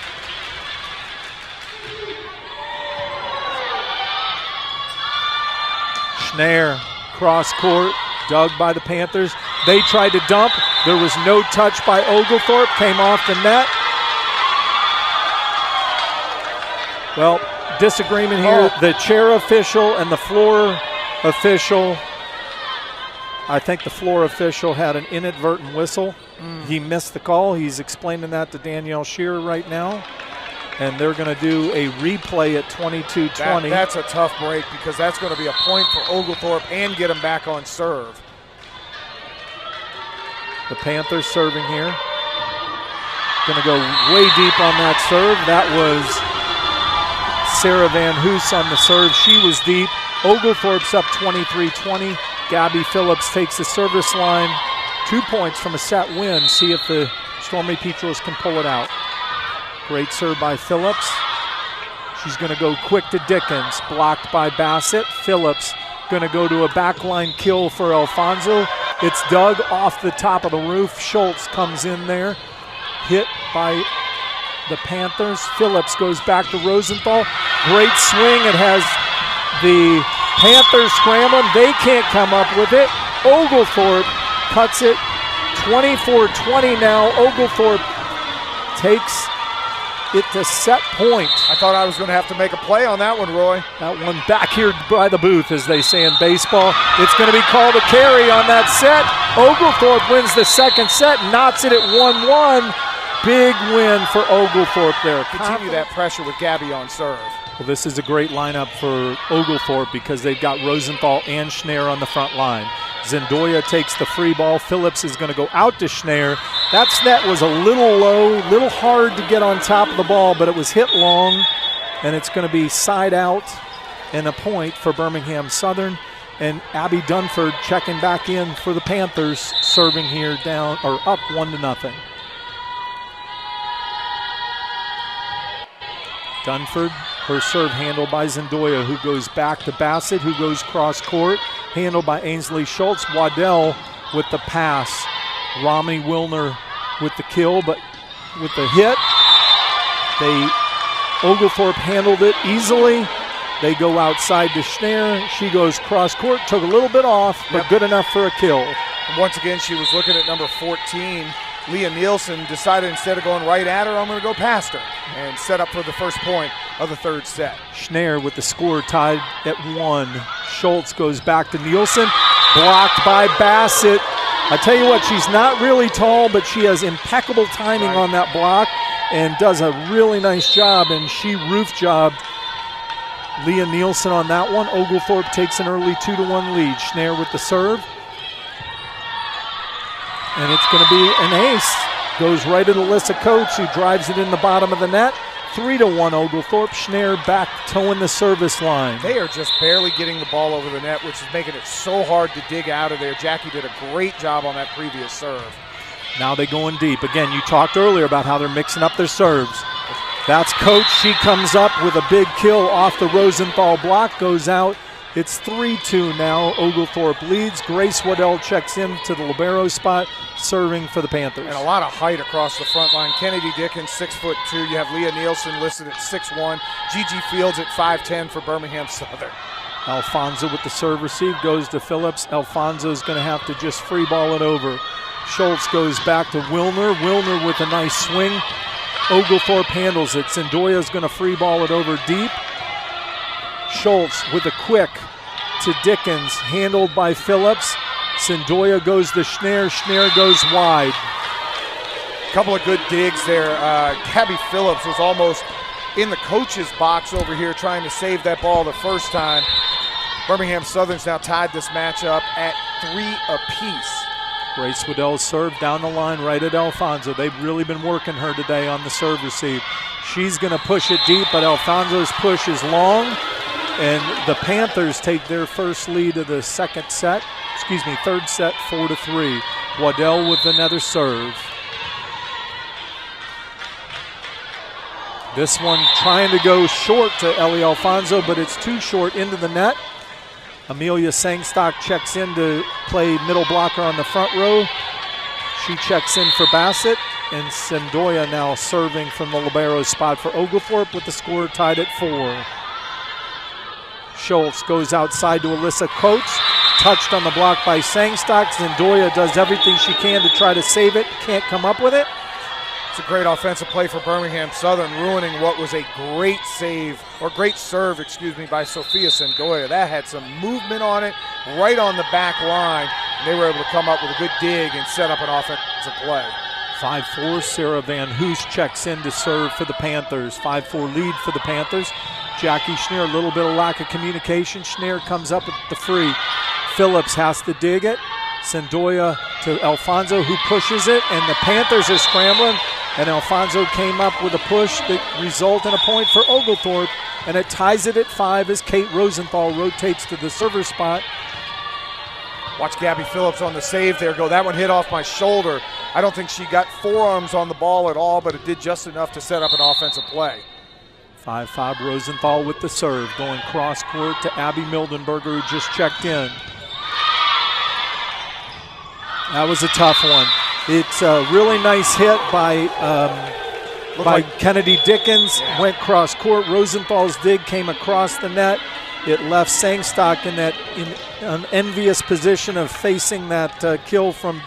Schneier, cross court, dug by the Panthers. They tried to dump. There was no touch by Oglethorpe. Came off the net. Well, disagreement here. The chair official and the floor official. I think the floor official had an inadvertent whistle. He missed the call. He's explaining that to Danielle Shearer right now. And they're going to do a replay at 22-20. That's a tough break because that's going to be a point for Oglethorpe and get them back on serve. The Panthers serving here. Going to go way deep on that serve. That was Sarah Van Hoos on the serve. She was deep. Oglethorpe's up 23-20. Gabby Phillips takes the service line. 2 points from a set win. See if the Stormy Petros can pull it out. Great serve by Phillips. She's going to go quick to Dickens. Blocked by Bassett. Phillips going to go to a backline kill for Alfonso. It's dug off the top of the roof. Schultz comes in there. Hit by the Panthers. Phillips goes back to Rosenthal. Great swing. It has the Panthers scrambling. They can't come up with it. Oglethorpe cuts it. 24-20 now. Oglethorpe takes it to set point. I thought I was going to have to make a play on that one, Roy. That one back here by the booth, as they say in baseball. It's going to be called a carry on that set. Oglethorpe wins the second set, knocks it at 1-1. Big win for Oglethorpe there. Continue that pressure with Gabby on serve. Well, this is a great lineup for Oglethorpe because they've got Rosenthal and Schneier on the front line. Zendoya takes the free ball. Phillips is going to go out to Schneier. That net was a little low, little hard to get on top of the ball, but it was hit long, and it's going to be side out and a point for Birmingham-Southern. And Abby Dunford checking back in for the Panthers, serving here down or up 1-0. Dunford, her serve handled by Zendoya, who goes back to Bassett, who goes cross court, handled by Ainsley Schultz. Waddell with the pass. Romney Wilner with the kill, but with the hit. Oglethorpe handled it easily. They go outside to Schneer. She goes cross court, took a little bit off, but good enough for a kill. And once again, she was looking at number 14. Leah Nielsen decided instead of going right at her, I'm going to go past her and set up for the first point of the third set. Schneer with the score tied at 1. Schultz goes back to Nielsen, blocked by Bassett. I tell you what, she's not really tall, but she has impeccable timing on that block and does a really nice job, and she roof jobbed Leah Nielsen on that one. Oglethorpe takes an early 2-1 lead. Schneer with the serve. And it's going to be an ace. Goes right at Alyssa Coates, who drives it in the bottom of the net. 3-1 Oglethorpe. Schneer back towing the service line. They are just barely getting the ball over the net, which is making it so hard to dig out of there. Jackie did a great job on that previous serve. Now they going deep. Again, you talked earlier about how they're mixing up their serves. That's Coates. She comes up with a big kill off the Rosenthal block, goes out. It's 3-2 now. Oglethorpe leads. Grace Waddell checks in to the libero spot, serving for the Panthers. And a lot of height across the front line. Kennedy Dickens, 6'2". You have Leah Nielsen listed at 6'1". Gigi Fields at 5'10" for Birmingham-Southern. Alfonso with the serve receive goes to Phillips. Alfonso's going to have to just free ball it over. Schultz goes back to Wilner. Wilner with a nice swing. Oglethorpe handles it. Zendoya's going to free ball it over deep. Schultz with a quick to Dickens, handled by Phillips. Zendoya goes to Schneer. Schneer goes wide. Couple of good digs there. Gabby Phillips was almost in the coach's box over here trying to save that ball the first time. Birmingham-Southern's now tied this matchup at 3 apiece. Grace Waddell's serve down the line right at Alfonso. They've really been working her today on the serve receive. She's going to push it deep, but Alfonso's push is long. And the Panthers take their first lead of the third set, 4-3. Waddell with another serve. This one trying to go short to Ellie Alfonso, but it's too short into the net. Amelia Sangstock checks in to play middle blocker on the front row. She checks in for Bassett, and Zendoya now serving from the libero spot for Oglethorpe with the score tied at 4. Schultz goes outside to Alyssa Coates, touched on the block by Sangstock. Zendoya does everything she can to try to save it, can't come up with it. It's a great offensive play for Birmingham-Southern, ruining what was a great save, or great serve, by Sophia Zendoya. That had some movement on it, right on the back line. And they were able to come up with a good dig and set up an offensive play. 5-4, Sarah Van Hoos checks in to serve for the Panthers. 5-4 lead for the Panthers. Jackie Schneer, a little bit of lack of communication. Schneer comes up with the free. Phillips has to dig it. Zendoya to Alfonso, who pushes it, and the Panthers are scrambling. And Alfonso came up with a push that resulted in a point for Oglethorpe, and it ties it at 5 as Kate Rosenthal rotates to the server spot. Watch Gabby Phillips on the save there go. That one hit off my shoulder. I don't think she got forearms on the ball at all, but it did just enough to set up an offensive play. 5-5 Rosenthal with the serve, going cross court to Abby Mildenberger, who just checked in. That was a tough one. It's a really nice hit by Kennedy Dickens. Yeah. Went cross court. Rosenthal's dig came across the net. It left Sangstock in an envious position of facing that kill from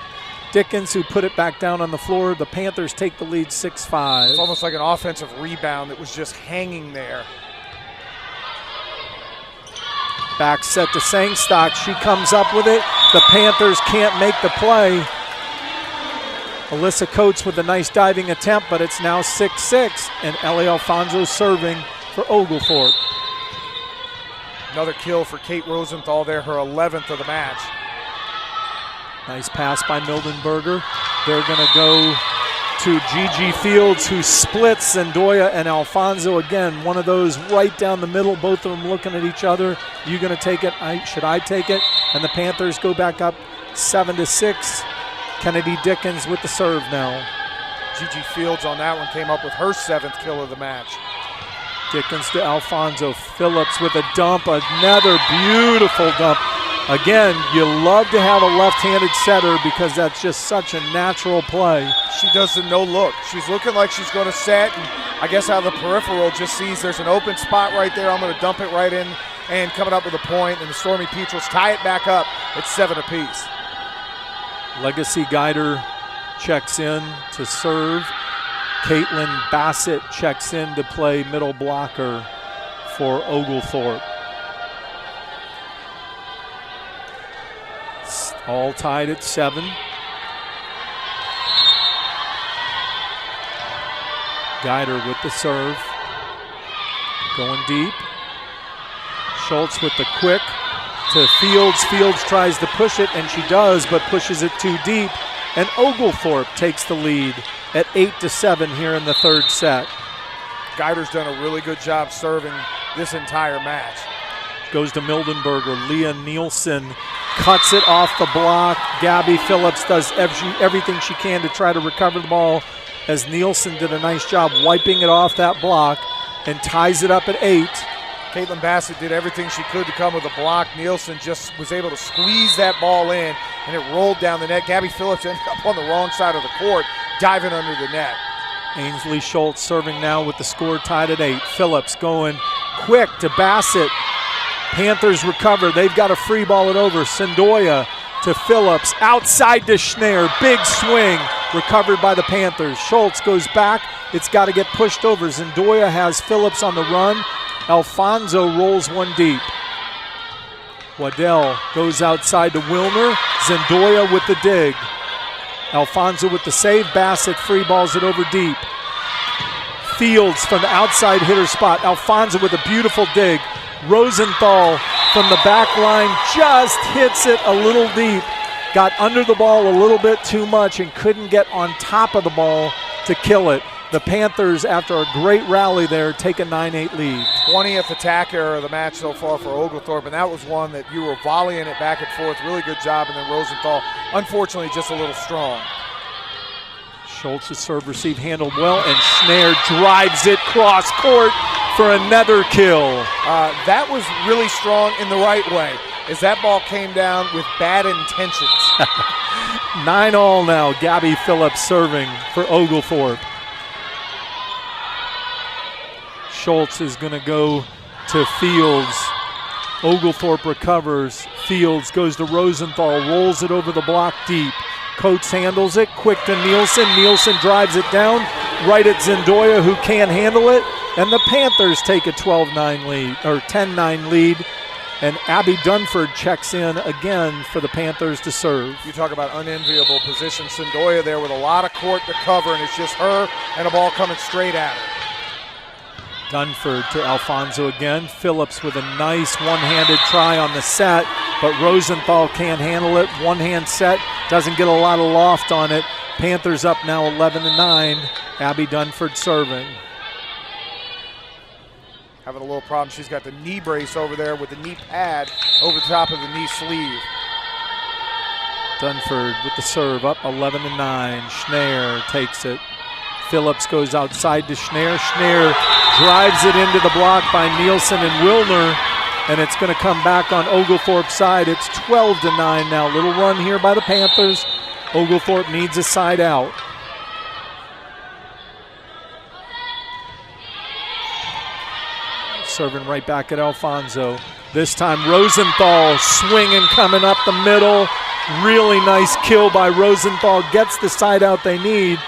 Dickens, who put it back down on the floor. The Panthers take the lead 6-5. It's almost like an offensive rebound that was just hanging there. Back set to Sangstock. She comes up with it. The Panthers can't make the play. Alyssa Coates with a nice diving attempt, but it's now 6-6, and Ellie Alfonso serving for Oglethorpe. Another kill for Kate Rosenthal there, her 11th of the match. Nice pass by Mildenberger. They're going to go to Gigi Fields, who splits Zendoya and Alfonso. Again, one of those right down the middle, both of them looking at each other. You going to take it? Should I take it? And the Panthers go back up 7-6. Kennedy Dickens with the serve now. Gigi Fields on that one came up with her 7th kill of the match. Dickens to Alfonso. Phillips with a dump, another beautiful dump. Again, you love to have a left-handed setter because that's just such a natural play. She does the no look. She's looking like she's going to set, and I guess out of the peripheral just sees there's an open spot right there. I'm going to dump it right in, and coming up with a point, and the Stormy Petrels tie it back up. It's 7 apiece. Legacy Guider checks in to serve. Caitlin Bassett checks in to play middle blocker for Oglethorpe. All tied at 7. Guider with the serve. Going deep. Schultz with the quick to Fields. Fields tries to push it, and she does, but pushes it too deep. And Oglethorpe takes the lead at 8-7 here in the third set. Guider's done a really good job serving this entire match. Goes to Mildenberger. Leah Nielsen cuts it off the block. Gabby Phillips does everything she can to try to recover the ball, as Nielsen did a nice job wiping it off that block and ties it up at 8. Caitlin Bassett did everything she could to come with a block. Nielsen just was able to squeeze that ball in, and it rolled down the net. Gabby Phillips ended up on the wrong side of the court, diving under the net. Ainsley Schultz serving now with the score tied at 8. Phillips going quick to Bassett. Panthers recover. They've got to free ball it over. Sendoya to Phillips. Outside to Schneer. Big swing. Recovered by the Panthers. Schultz goes back. It's got to get pushed over. Sendoya has Phillips on the run. Alfonso rolls one deep. Waddell goes outside to Wilner. Sendoya with the dig. Alfonso with the save. Bassett free balls it over deep. Fields from the outside hitter spot. Alfonso with a beautiful dig. Rosenthal from the back line just hits it a little deep. Got under the ball a little bit too much and couldn't get on top of the ball to kill it. The Panthers, after a great rally there, take a 9-8 lead. 20th attack error of the match so far for Oglethorpe, and that was one that you were volleying it back and forth. Really good job, and then Rosenthal, unfortunately, just a little strong. Schultz's serve receive handled well, and Schneer drives it cross court for another kill. That was really strong in the right way, as that ball came down with bad intentions. 9-all now. Gabby Phillips serving for Oglethorpe. Schultz is going to go to Fields. Oglethorpe recovers. Fields goes to Rosenthal, rolls it over the block deep. Coates handles it, quick to Nielsen. Nielsen drives it down, right at Sendoya, who can't handle it. And the Panthers take a 12-9 lead, or 10-9 lead. And Abby Dunford checks in again for the Panthers to serve. You talk about unenviable position. Sendoya there with a lot of court to cover, and it's just her and a ball coming straight at her. Dunford to Alfonso again. Phillips with a nice one-handed try on the set, but Rosenthal can't handle it. One-hand set, doesn't get a lot of loft on it. Panthers up now 11-9. Abby Dunford serving. Having a little problem. She's got the knee brace over there with the knee pad over the top of the knee sleeve. Dunford with the serve, up 11-9. Schneer takes it. Phillips goes outside to Schneer. Schneer drives it into the block by Nielsen and Wilner, and it's going to come back on Oglethorpe's side. It's 12-9 now. Little run here by the Panthers. Oglethorpe needs a side out. Serving right back at Alfonso. This time Rosenthal swinging coming up the middle. Really nice kill by Rosenthal. Gets the side out they need.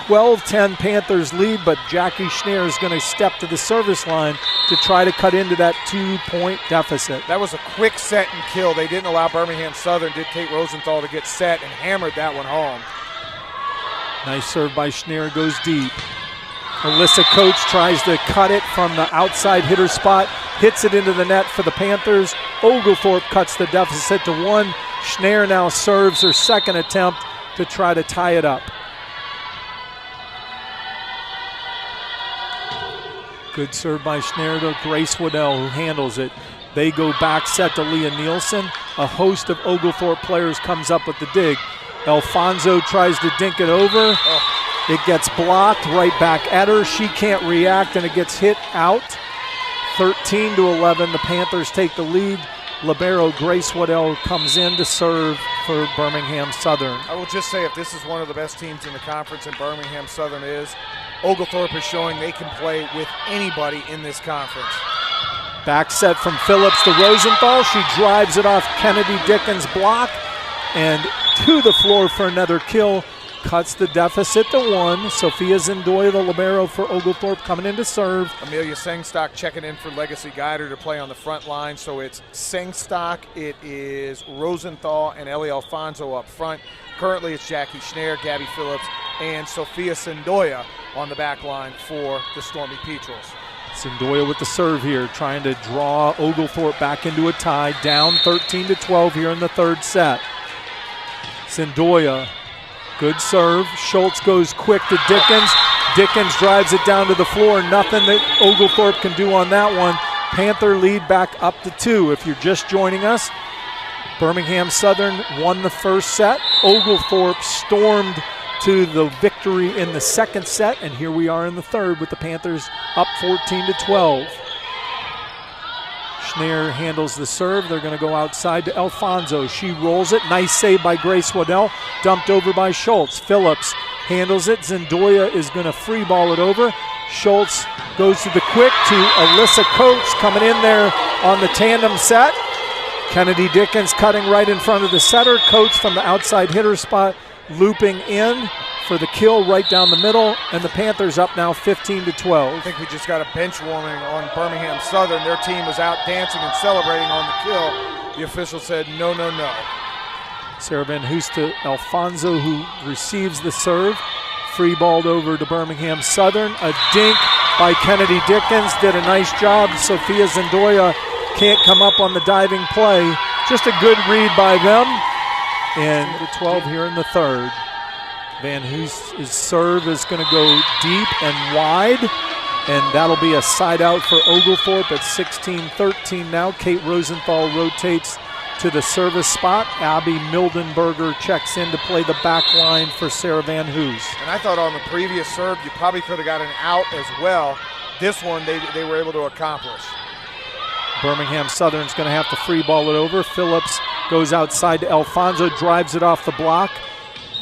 12-10 Panthers lead, but Jackie Schneer is going to step to the service line to try to cut into that 2-point deficit. That was a quick set and kill. They didn't allow Birmingham-Southern, did Kate Rosenthal, to get set and hammered that one home. Nice serve by Schneer, goes deep. Alyssa Coates tries to cut it from the outside hitter spot, hits it into the net for the Panthers. Oglethorpe cuts the deficit to 1. Schneer now serves her second attempt to try to tie it up. Good serve by Schneer to Grace Waddell, who handles it. They go back set to Leah Nielsen. A host of Oglethorpe players comes up with the dig. Alfonso tries to dink it over. It gets blocked right back at her. She can't react, and it gets hit out. 13-11, the Panthers take the lead. Libero Grace Waddell comes in to serve for Birmingham-Southern. I will just say, if this is one of the best teams in the conference, and Birmingham-Southern is, Oglethorpe is showing they can play with anybody in this conference. Back set from Phillips to Rosenthal. She drives it off Kennedy Dickens' block and to the floor for another kill. Cuts the deficit to 1. Sophia Zendoya, the libero for Oglethorpe, coming in to serve. Amelia Sengstock checking in for Legacy Guider to play on the front line. So it's Sengstock, it is Rosenthal, and Ellie Alfonso up front. Currently it's Jackie Schneer, Gabby Phillips, and Sophia Zendoya on the back line for the Stormy Petrels. Zendoya with the serve here, trying to draw Oglethorpe back into a tie. Down 13-12 here in the third set. Zendoya. Good serve. Schultz goes quick to Dickens. Dickens drives it down to the floor. Nothing that Oglethorpe can do on that one. Panther lead back up to 2. If you're just joining us, Birmingham-Southern won the first set. Oglethorpe stormed to the victory in the second set, and here we are in the third with the Panthers up 14-12. Schneer handles the serve. They're going to go outside to Alfonso. She rolls it. Nice save by Grace Waddell. Dumped over by Schultz. Phillips handles it. Zendoya is going to free ball it over. Schultz goes to the quick to Alyssa Coates coming in there on the tandem set. Kennedy Dickens cutting right in front of the setter. Coates from the outside hitter spot looping in for the kill right down the middle, and the Panthers up now 15-12. I think we just got a bench warming on Birmingham-Southern. Their team was out dancing and celebrating on the kill. The official said no, no, no. Sarah Van Hoos to Alfonso, who receives the serve. Free balled over to Birmingham-Southern. A dink by Kennedy Dickens. Did a nice job. Sophia Zendoya can't come up on the diving play. Just a good read by them. And the 12 here in the third. Van Hoos' serve is going to go deep and wide, and that'll be a side out for Oglethorpe at 16-13 now. Kate Rosenthal rotates to the service spot. Abby Mildenberger checks in to play the back line for Sarah Van Hoos. And I thought on the previous serve you probably could have got an out as well. This one they were able to accomplish. Birmingham-Southern's going to have to free ball it over. Phillips goes outside to Alfonso, drives it off the block.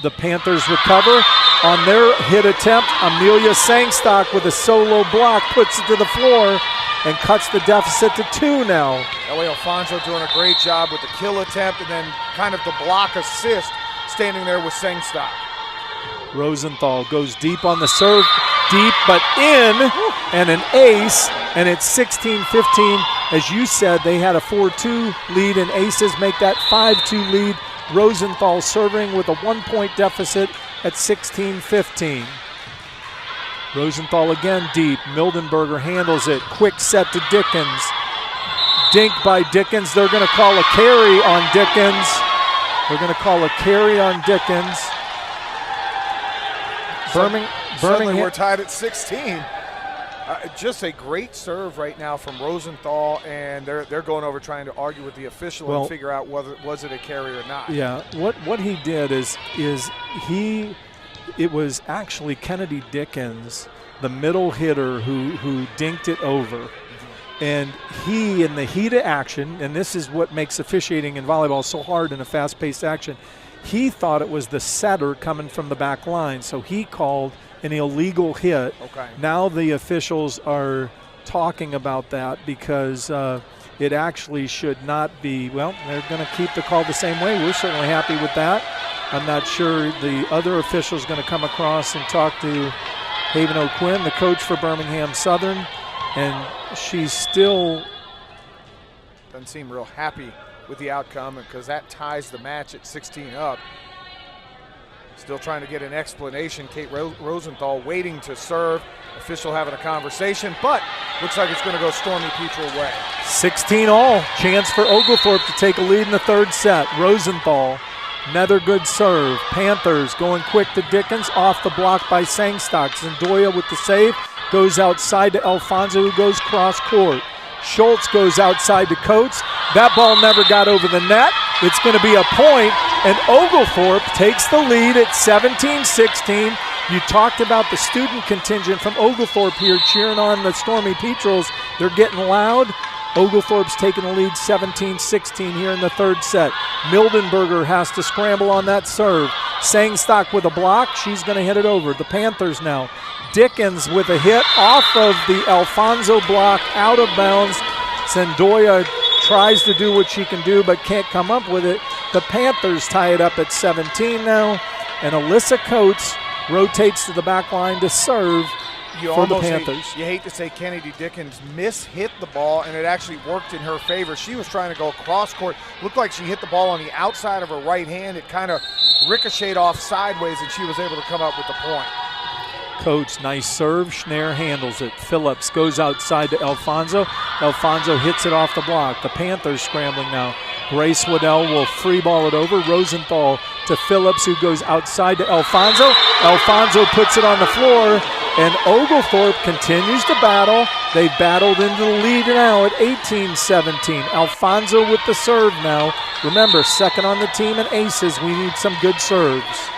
The Panthers recover on their hit attempt. Amelia Sangstock with a solo block puts it to the floor and cuts the deficit to 2 now. Ellie Alfonso doing a great job with the kill attempt and then kind of the block assist, standing there with Sangstock. Rosenthal goes deep on the serve, deep but in, and an ace, and it's 16-15. As you said, they had a 4-2 lead, and aces make that 5-2 lead. Rosenthal serving with a 1-point deficit at 16-15. Rosenthal again deep. Mildenberger handles it. Quick set to Dickens. Dink by Dickens. They're going to call a carry on Dickens. They're going to call a carry on Dickens. Suddenly we're tied at 16. Just a great serve right now from Rosenthal, and they're going over trying to argue with the official and figure out whether was it a carry or not. Yeah, what he did is it was actually Kennedy Dickens, the middle hitter, who dinked it over. And he, in the heat of action, and this is what makes officiating in volleyball so hard in a fast-paced action, he thought it was the setter coming from the back line, so he called an illegal hit. Okay. Now the officials are talking about that because it actually should not be. Well, they're going to keep the call the same way. We're certainly happy with that. I'm not sure the other official's going to come across and talk to Haven O'Quinn, the coach for Birmingham-Southern, and she's still doesn't seem real happy with the outcome because that ties the match at 16 up. Still trying to get an explanation. Kate Rosenthal waiting to serve. Official having a conversation, but looks like it's going to go Stormy Petrel way. 16 all. Chance for Oglethorpe to take a lead in the third set. Rosenthal, another good serve. Panthers going quick to Dickens. Off the block by Sangstock. Zendoya with the save. Goes outside to Alfonso, who goes cross court. Schultz goes outside to Coates. That ball never got over the net. It's going to be a point, and Oglethorpe takes the lead at 17-16. You talked about the student contingent from Oglethorpe here cheering on the Stormy Petrels. They're getting loud. Oglethorpe's taking the lead 17-16 here in the third set. Mildenberger has to scramble on that serve. Sangstock with a block. She's going to hit it over. The Panthers now. Dickens with a hit off of the Alfonso block, out of bounds. Sendoya tries to do what she can do but can't come up with it. The Panthers tie it up at 17 now. And Alyssa Coates rotates to the back line to serve for the Panthers. You hate to say Kennedy Dickens hit the ball, and it actually worked in her favor. She was trying to go cross court. Looked like she hit the ball on the outside of her right hand. It kind of ricocheted off sideways, and she was able to come up with the point. Coates, nice serve. Schneer handles it. Phillips goes outside to Alfonso. Alfonso hits it off the block. The Panthers scrambling now. Grace Waddell will free ball it over. Rosenthal to Phillips, who goes outside to Alfonso. Alfonso puts it on the floor, and Oglethorpe continues to battle. They've battled into the lead now at 18-17. Alfonso with the serve now. Remember, second on the team in aces. We need some good serves.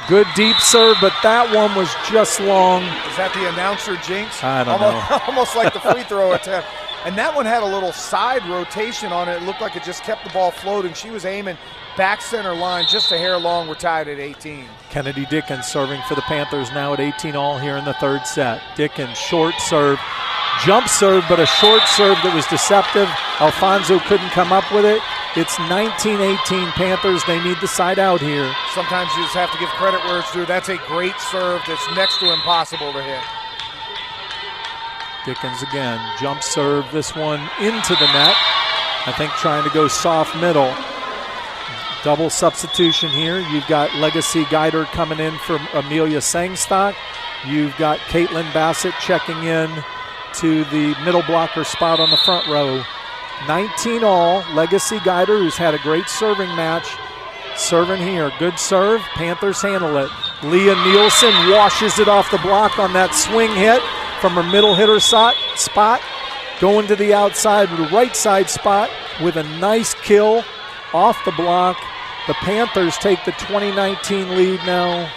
Good deep serve, but that one was just long. Is that the announcer jinx? I don't know. Almost like the free throw attempt. And that one had a little side rotation on it. It looked like it just kept the ball floating. She was aiming back center line, just a hair long. We're tied at 18. Kennedy Dickens serving for the Panthers now at 18 all here in the third set. Dickens, short serve, jump serve, but a short serve that was deceptive. Alfonso couldn't come up with it. It's 19-18 Panthers. They need the side out here. Sometimes you just have to give credit where it's due. That's a great serve that's next to impossible to hit. Dickens again, jump serve, this one into the net. I think trying to go soft middle. Double substitution here. You've got Legacy Guider coming in for Amelia Sangstock. You've got Caitlin Bassett checking in to the middle blocker spot on the front row. 19 all. Legacy Guider, who's had a great serving match, serving here. Good serve. Panthers handle it. Leah Nielsen washes it off the block on that swing hit from her middle hitter spot. Going to the outside, the right side spot with a nice kill off the block. The Panthers take the 2019 lead now.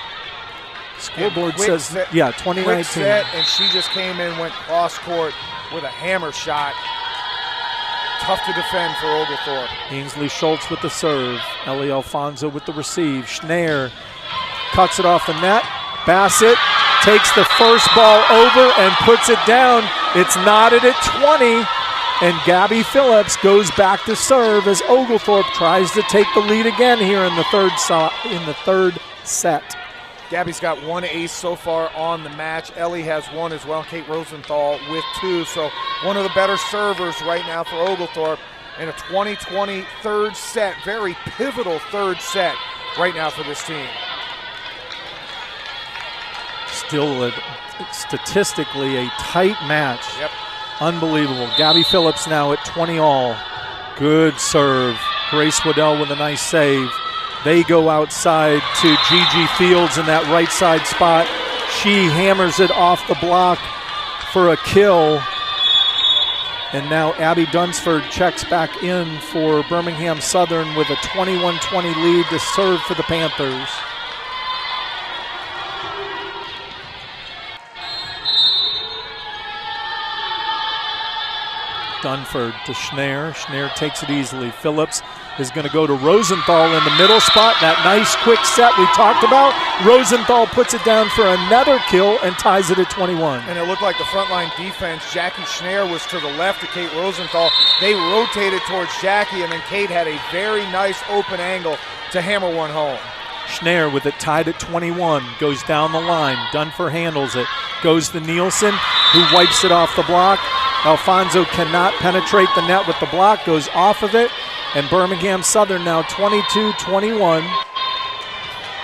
Scoreboard says, 2019. Quick set, and she just came in, went cross court with a hammer shot. Tough to defend for Oglethorpe. Ainsley Schultz with the serve. Ellie Alfonso with the receive. Schneer cuts it off the net. Bassett takes the first ball over and puts it down. It's knotted at 20. And Gabby Phillips goes back to serve as Oglethorpe tries to take the lead again here in the third set. Gabby's got one ace so far on the match. Ellie has one as well. Kate Rosenthal with two. So one of the better servers right now for Oglethorpe in a 2020 third set. Very pivotal third set right now for this team. Still statistically a tight match. Yep. Unbelievable. Gabby Phillips now at 20 all. Good serve. Grace Waddell with a nice save. They go outside to Gigi Fields in that right side spot. She hammers it off the block for a kill. And now Abby Dunsford checks back in for Birmingham-Southern with a 21-20 lead to serve for the Panthers. Dunford to Schneer. Schneer takes it easily. Phillips is going to go to Rosenthal in the middle spot. That nice quick set we talked about. Rosenthal puts it down for another kill and ties it at 21. And it looked like the frontline defense, Jackie Schneer was to the left of Kate Rosenthal. They rotated towards Jackie, and then Kate had a very nice open angle to hammer one home. Schneer with it tied at 21, goes down the line. Dunford handles it. Goes to Nielsen, who wipes it off the block. Alfonso cannot penetrate the net with the block, goes off of it, and Birmingham-Southern now 22-21.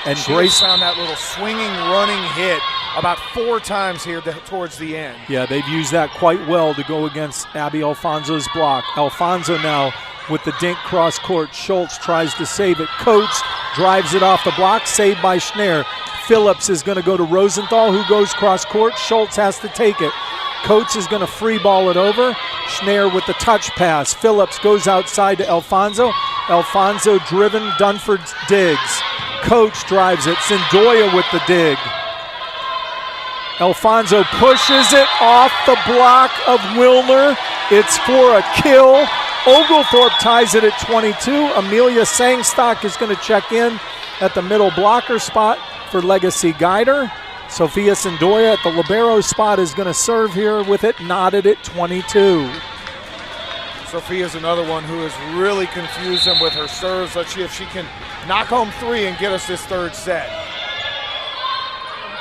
And Grace found that little swinging, running hit about 4 times here towards the end. Yeah, they've used that quite well to go against Abby Alfonso's block. Alfonso now with the dink cross court. Schultz tries to save it. Coates drives it off the block, saved by Schneer. Phillips is going to go to Rosenthal, who goes cross court. Schultz has to take it. Coates is going to free ball it over. Schneer with the touch pass. Phillips goes outside to Alfonso. Alfonso driven. Dunford digs. Coach drives it. Sendoya with the dig. Alfonso pushes it off the block of Wilner. It's for a kill. Oglethorpe ties it at 22. Amelia Sangstock is going to check in at the middle blocker spot for Legacy Guider. Sophia Sendoya at the libero spot is going to serve here with it knotted at 22. Sophia's another one who has really confused them with her serves. Let's see if she can knock home 3 and get us this third set.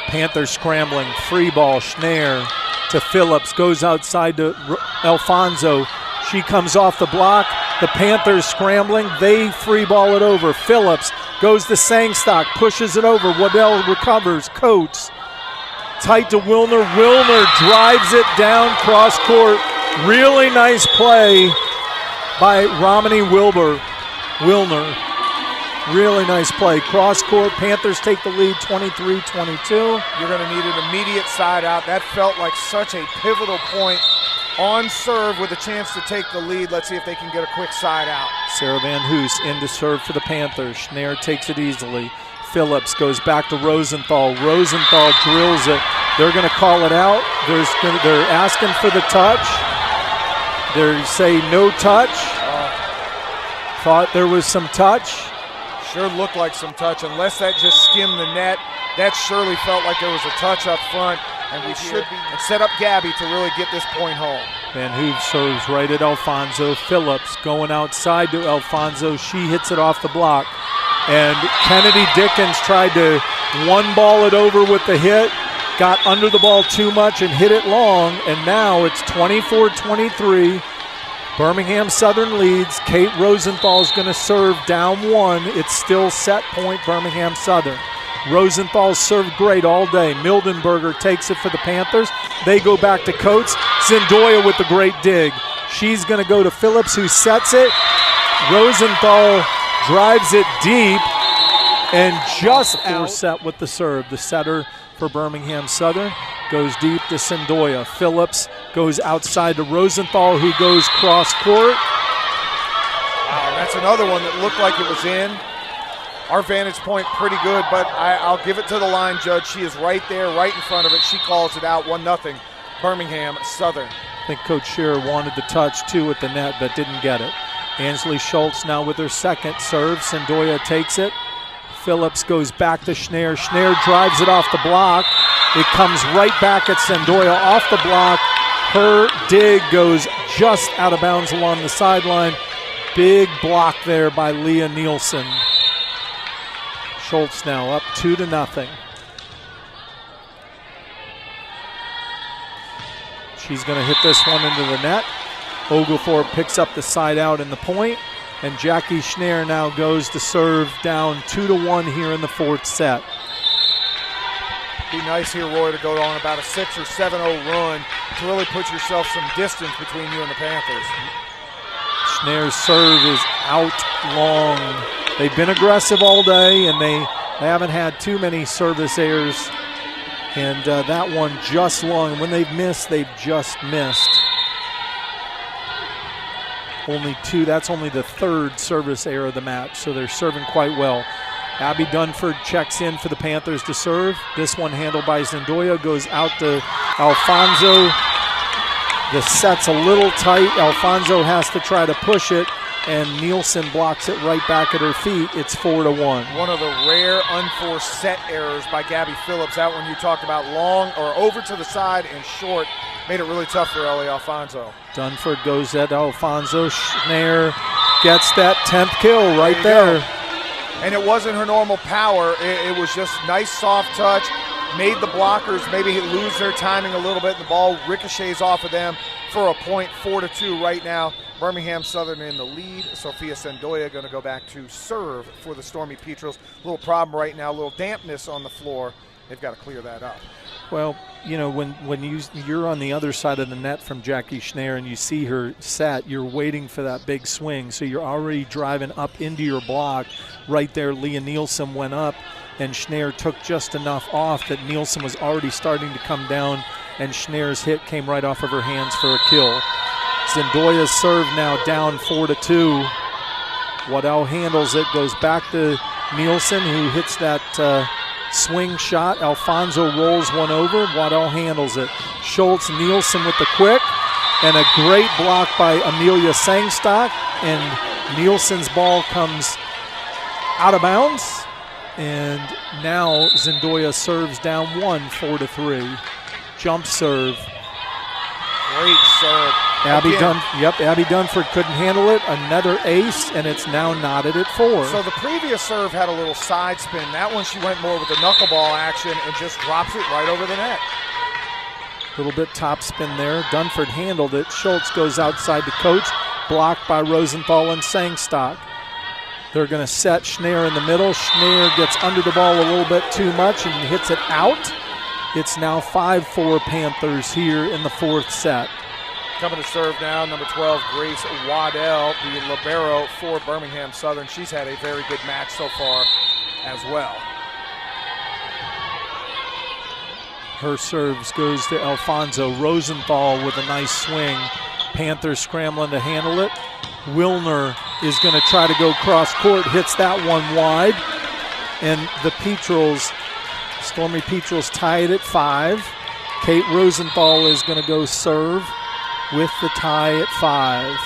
Panthers scrambling, free ball, Schneier to Phillips, goes outside to Alfonso. She comes off the block. The Panthers scrambling, they free ball it over. Phillips goes to Sangstock, pushes it over. Waddell recovers, Coates. Tight to Wilner. Wilner drives it down cross court. Really nice play by Romany Wilner. Really nice play. Cross court, Panthers take the lead 23-22. You're going to need an immediate side out. That felt like such a pivotal point on serve with a chance to take the lead. Let's see if they can get a quick side out. Sarah Van Hoos in to serve for the Panthers. Schneier takes it easily. Phillips goes back to Rosenthal. Rosenthal drills it. They're going to call it out. They're asking for the touch. They say no touch. Thought there was some touch. Sure looked like some touch. Unless that just skimmed the net, that surely felt like there was a touch up front, and we should be and set up Gabby to really get this point home. Van Hoove serves right at Alfonso. Phillips going outside to Alfonso. She hits it off the block. And Kennedy Dickens tried to one-ball it over with the hit, got under the ball too much and hit it long, and now it's 24-23. Birmingham-Southern leads. Kate Rosenthal is going to serve down 1. It's still set point Birmingham-Southern. Rosenthal's served great all day. Mildenberger takes it for the Panthers. They go back to Coates. Sendoya with the great dig. She's going to go to Phillips, who sets it. Rosenthal drives it deep and just out. Set with the serve. The setter for Birmingham-Southern goes deep to Sendoya. Phillips goes outside to Rosenthal, who goes cross court. Wow, that's another one that looked like it was in. Our vantage point pretty good, but I'll give it to the line judge. She is right there, right in front of it. She calls it out, 1-0, Birmingham-Southern. I think Coach Shearer wanted the touch too at the net, but didn't get it. Ansley Schultz now with her second serve. Sendoya takes it. Phillips goes back to Schneier. Schneier drives it off the block. It comes right back at Sendoya off the block. Her dig goes just out of bounds along the sideline. Big block there by Leah Nielsen. Schultz now up 2-0. She's going to hit this one into the net. Oglethorpe picks up the side out in the point, and Jackie Schneier now goes to serve down 2-1 here in the fourth set. Be nice here, Roy, to go on about a 6 or 7-0 run to really put yourself some distance between you and the Panthers. Schneier's serve is out long. They've been aggressive all day, and they haven't had too many service errors. And that one just long. When they've missed, they've just missed. Only 2, that's only the third service error of the match, so they're serving quite well. Abby Dunford checks in for the Panthers to serve. This one handled by Sendoya goes out to Alfonso. The set's a little tight. Alfonso has to try to push it, and Nielsen blocks it right back at her feet. It's 4-1. One of the rare unforced set errors by Gabby Phillips. That one you talked about, long or over to the side and short, made it really tough for Ellie Alfonso. Dunford goes at Alfonso. Schneier gets that 10th kill right there. And it wasn't her normal power. It was just nice soft touch. Made the blockers maybe lose their timing a little bit. The ball ricochets off of them for a point. 4-2 right now. Birmingham-Southern in the lead. Sophia Sendoya going to go back to serve for the Stormy Petrels. A little problem right now, a little dampness on the floor. They've got to clear that up. Well, you know, when you're on the other side of the net from Jackie Schneier and you see her set, you're waiting for that big swing. So you're already driving up into your block. Right there, Leah Nielsen went up, and Schneier took just enough off that Nielsen was already starting to come down, and Schneier's hit came right off of her hands for a kill. Sendoya's serve now down 4-2. Waddell handles it, goes back to Nielsen, who hits that swing shot. Alfonso rolls one over. Waddell handles it. Schultz, Nielsen with the quick. And a great block by Amelia Sangstock. And Nielsen's ball comes out of bounds. And now Zendoya serves down 1, 4-3. Jump serve. Great serve. Abby Dunford couldn't handle it. Another ace, and it's now knotted at 4. So the previous serve had a little side spin. That one she went more with the knuckleball action and just drops it right over the net. A little bit top spin there. Dunford handled it. Schultz goes outside to coach. Blocked by Rosenthal and Sangstock. They're going to set Schneer in the middle. Schneer gets under the ball a little bit too much and hits it out. It's now 5-4 Panthers here in the 4th set. Coming to serve now, number 12, Grace Waddell, the libero for Birmingham-Southern. She's had a very good match so far as well. Her serves goes to Alfonso. Rosenthal with a nice swing. Panthers scrambling to handle it. Wilner is going to try to go cross court, hits that one wide. And the Petrels, Stormy Petrels tied at 5. Kate Rosenthal is going to go serve with the tie at 5.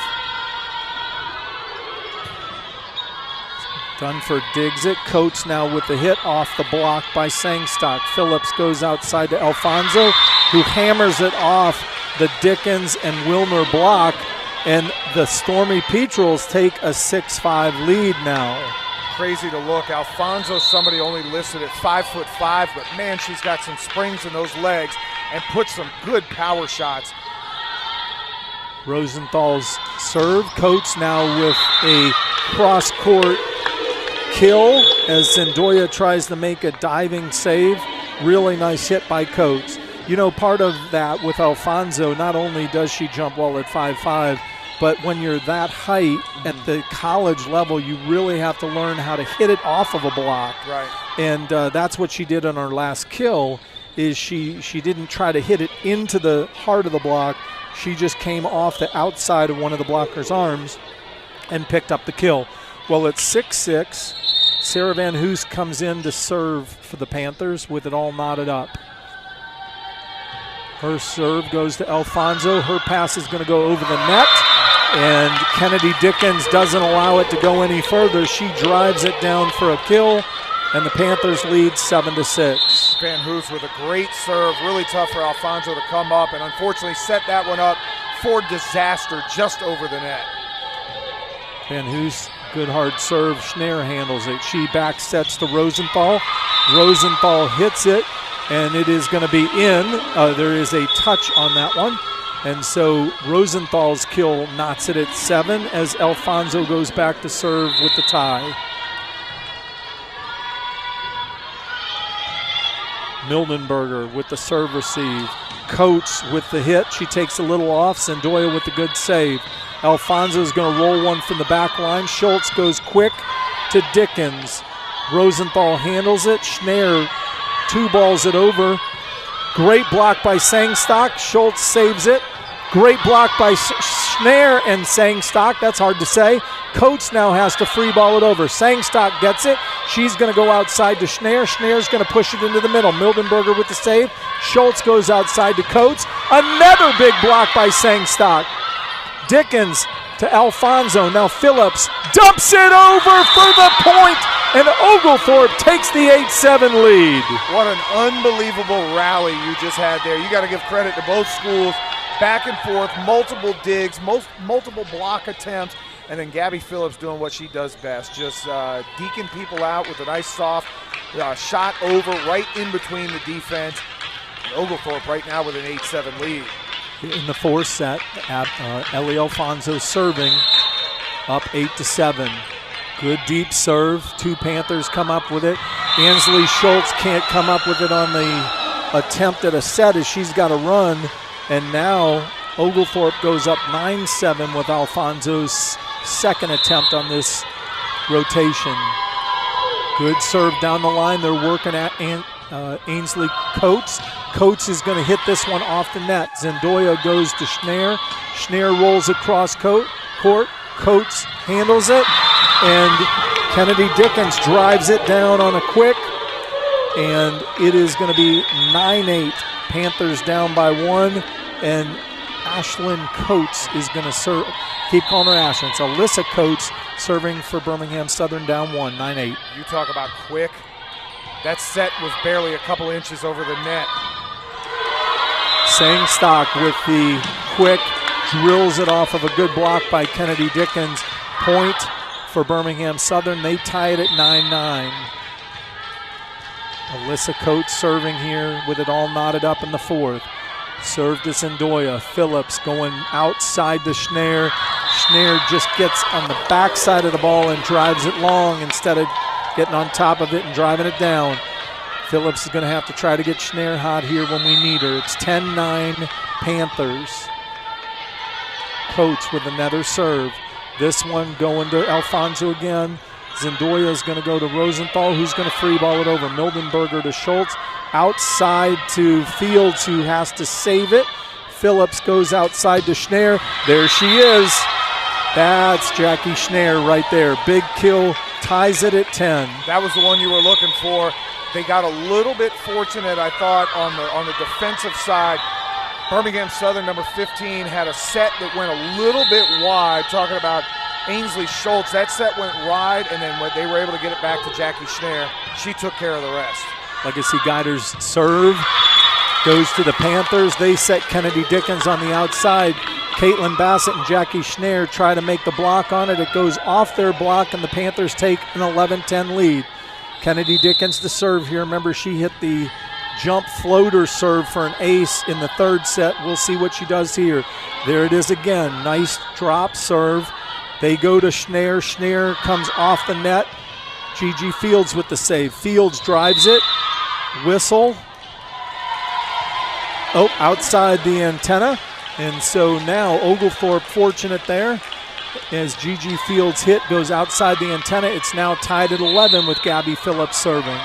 Dunford digs it. Coates now with the hit off the block by Sangstock. Phillips goes outside to Alfonso, who hammers it off the Dickens and Wilner block. And the Stormy Petrels take a 6-5 lead now. Crazy to look. Alfonso, somebody only listed at 5'5", but man, she's got some springs in those legs and puts some good power shots. Rosenthal's serve. Coates now with a cross-court kill as Zendoya tries to make a diving save. Really nice hit by Coates. You know, part of that with Alfonso, not only does she jump well at 5'5", but when you're that height at the college level, you really have to learn how to hit it off of a block. Right. And that's what she did on her last kill, is she didn't try to hit it into the heart of the block. She just came off the outside of one of the blocker's arms and picked up the kill. Well, it's 6-6. Sarah Van Hoos comes in to serve for the Panthers with it all knotted up. Her serve goes to Alfonso. Her pass is going to go over the net, and Kennedy Dickens doesn't allow it to go any further. She drives it down for a kill, and the Panthers lead 7-6. Van Hoos with a great serve. Really tough for Alfonso to come up, and unfortunately set that one up for disaster just over the net. Van Hoos, good hard serve. Schneer handles it. She back sets to Rosenthal. Rosenthal hits it, and it is going to be in. There is a touch on that one. And so Rosenthal's kill knots it at 7 as Alfonso goes back to serve with the tie. Mildenberger with the serve receive. Coates with the hit. She takes a little off. Zendoya with the good save. Alfonso's going to roll one from the back line. Schultz goes quick to Dickens. Rosenthal handles it. Schneer two balls it over. Great block by Sangstock. Schultz saves it. Great block by Schneer and Sangstock. That's hard to say. Coates now has to free ball it over. Sangstock gets it. She's going to go outside to Schneer. Schneer's going to push it into the middle. Mildenberger with the save. Schultz goes outside to Coates. Another big block by Sangstock. Dickens to Alfonso. Now Phillips dumps it over for the point, and Oglethorpe takes the 8-7 lead. What an unbelievable rally you just had there. You got to give credit to both schools. Back and forth, multiple digs, multiple block attempts, and then Gabby Phillips doing what she does best, just deking people out with a nice soft shot over right in between the defense. And Oglethorpe right now with an 8-7 lead. In the 4th set, Ellie Alfonso serving up 8-7. Good deep serve. Two Panthers come up with it. Ansley Schultz can't come up with it on the attempt at a set as she's got to run. And now Oglethorpe goes up 9-7 with Alfonso's second attempt on this rotation. Good serve down the line. They're working at Ainsley Coates. Coates is going to hit this one off the net. Zendoya goes to Schneer. Schneer rolls across court. Coates handles it, and Kennedy Dickens drives it down on a quick, and it is going to be 9-8. Panthers down by 1, and Ashlyn Coates is going to serve. Keep calling her Ashlyn. It's Alyssa Coates serving for Birmingham-Southern down 1, 9-8. You talk about quick. That set was barely a couple inches over the net. Sangstock with the quick, drills it off of a good block by Kennedy Dickens. Point for Birmingham-Southern. They tie it at 9-9. Alyssa Coates serving here with it all knotted up in the 4th. Serve to Zendoya. Phillips going outside to Schneier. Schneier just gets on the backside of the ball and drives it long instead of getting on top of it and driving it down. Phillips is going to have to try to get Schneier hot here when we need her. It's 10-9 Panthers. Coates with another serve. This one going to Alfonso again. Zendoya is going to go to Rosenthal, who's going to free ball it over. Mildenberger to Schultz. Outside to Fields, who has to save it. Phillips goes outside to Schneier. There she is. That's Jackie Schneier right there. Big kill, ties it at 10. That was the one you were looking for. They got a little bit fortunate, I thought, on the defensive side. Birmingham-Southern, number 15, had a set that went a little bit wide, talking about Ainsley Schultz. That set went wide, and then when they were able to get it back to Jackie Schneier, she took care of the rest. Legacy Guiders serve goes to the Panthers. They set Kennedy Dickens on the outside. Caitlin Bassett and Jackie Schneier try to make the block on it. It goes off their block, and the Panthers take an 11-10 lead. Kennedy Dickens to serve here. Remember, she hit the jump floater serve for an ace in the 3rd set. We'll see what she does here. There it is again. Nice drop serve. They go to Schneier. Schneier comes off the net. Gigi Fields with the save. Fields drives it. Whistle. Oh, outside the antenna. And so now Oglethorpe fortunate there. As Gigi Fields' hit goes outside the antenna, it's now tied at 11 with Gabby Phillips serving.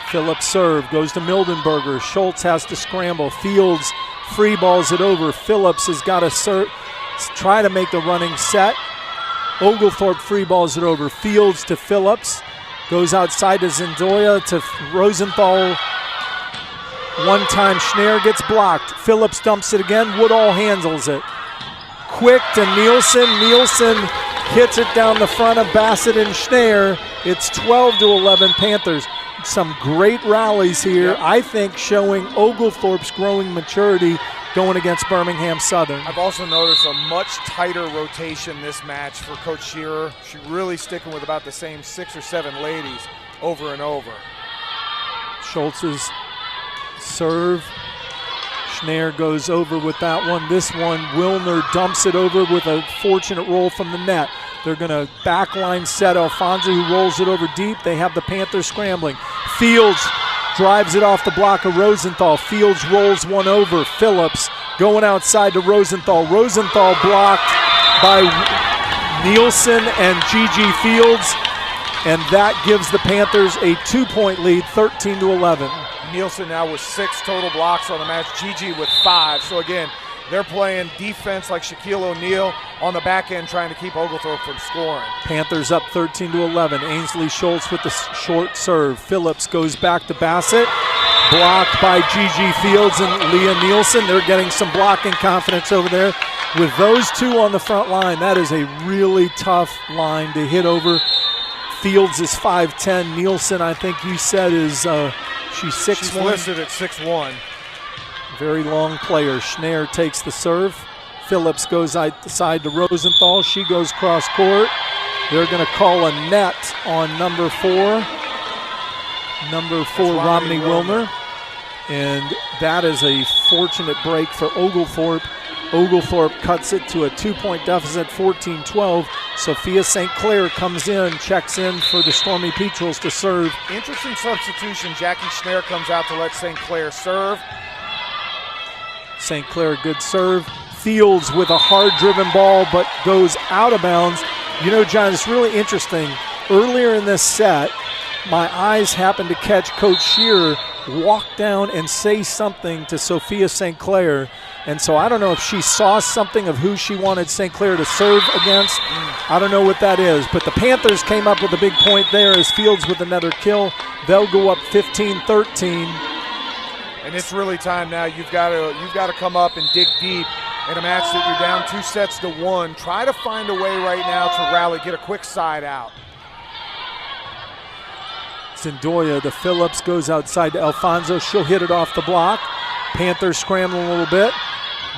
Phillips serve goes to Mildenberger. Schultz has to scramble. Fields free balls it over. Phillips has got to try to make the running set. Oglethorpe free balls it over. Fields to Phillips. Goes outside to Zendoya to Rosenthal. One time Schneier gets blocked. Phillips dumps it again. Woodall handles it. Quick to Nielsen. Nielsen hits it down the front of Bassett and Schneier. It's 12-11 Panthers. Some great rallies here, I think, showing Oglethorpe's growing maturity going against Birmingham-Southern. I've also noticed a much tighter rotation this match for Coach Shearer. She's really sticking with about the same 6 or 7 ladies over and over. Schultz's serve. Schneier goes over with that one. This one, Wilner dumps it over with a fortunate roll from the net. They're going to backline set Alfonso, who rolls it over deep. They have the Panthers scrambling. Fields drives it off the block of Rosenthal. Fields rolls one over. Phillips going outside to Rosenthal. Rosenthal blocked by Nielsen and Gigi Fields, and that gives the Panthers a 2-point lead, 13-11. Nielsen now with 6 total blocks on the match. Gigi with 5. So again, they're playing defense like Shaquille O'Neal on the back end, trying to keep Oglethorpe from scoring. Panthers up 13-11. Ainsley Schultz with the short serve. Phillips goes back to Bassett. Blocked by Gigi Fields and Leah Nielsen. They're getting some blocking confidence over there. With those two on the front line, that is a really tough line to hit over. Fields is 5'10". Nielsen, I think you said, is she's 6'1". She's listed at 6'1". Very long player. Schneier takes the serve. Phillips goes outside to Rosenthal. She goes cross court. They're going to call a net on number 4. Number 4, Romney Wilner. And that is a fortunate break for Oglethorpe. Oglethorpe cuts it to a 2-point deficit, 14-12. Sophia St. Clair comes in, checks in for the Stormy Petrels to serve. Interesting substitution. Jackie Schneier comes out to let St. Clair serve. St. Clair, good serve. Fields with a hard-driven ball, but goes out of bounds. You know, John, it's really interesting. Earlier in this set, my eyes happened to catch Coach Shearer walk down and say something to Sophia St. Clair. And so I don't know if she saw something of who she wanted St. Clair to serve against. I don't know what that is. But the Panthers came up with a big point there as Fields with another kill. They'll go up 15-13. And it's really time now. You've got to come up and dig deep in a match that you're down 2-1. Try to find a way right now to rally, get a quick side out. Zendoya to Phillips, goes outside to Alfonso. She'll hit it off the block. Panthers scrambling a little bit.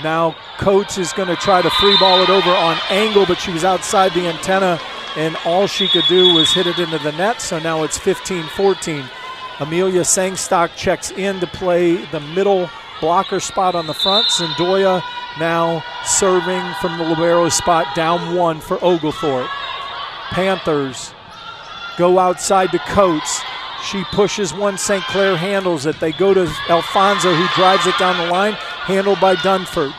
Now Coates is going to try to free ball it over on angle, but she was outside the antenna, and all she could do was hit it into the net, so now it's 15-14. Amelia Sangstock checks in to play the middle blocker spot on the front. Zendoya now serving from the libero spot, down 1 for Oglethorpe. Panthers go outside to Coates. She pushes one, St. Clair handles it. They go to Alfonso, who drives it down the line, handled by Dunford.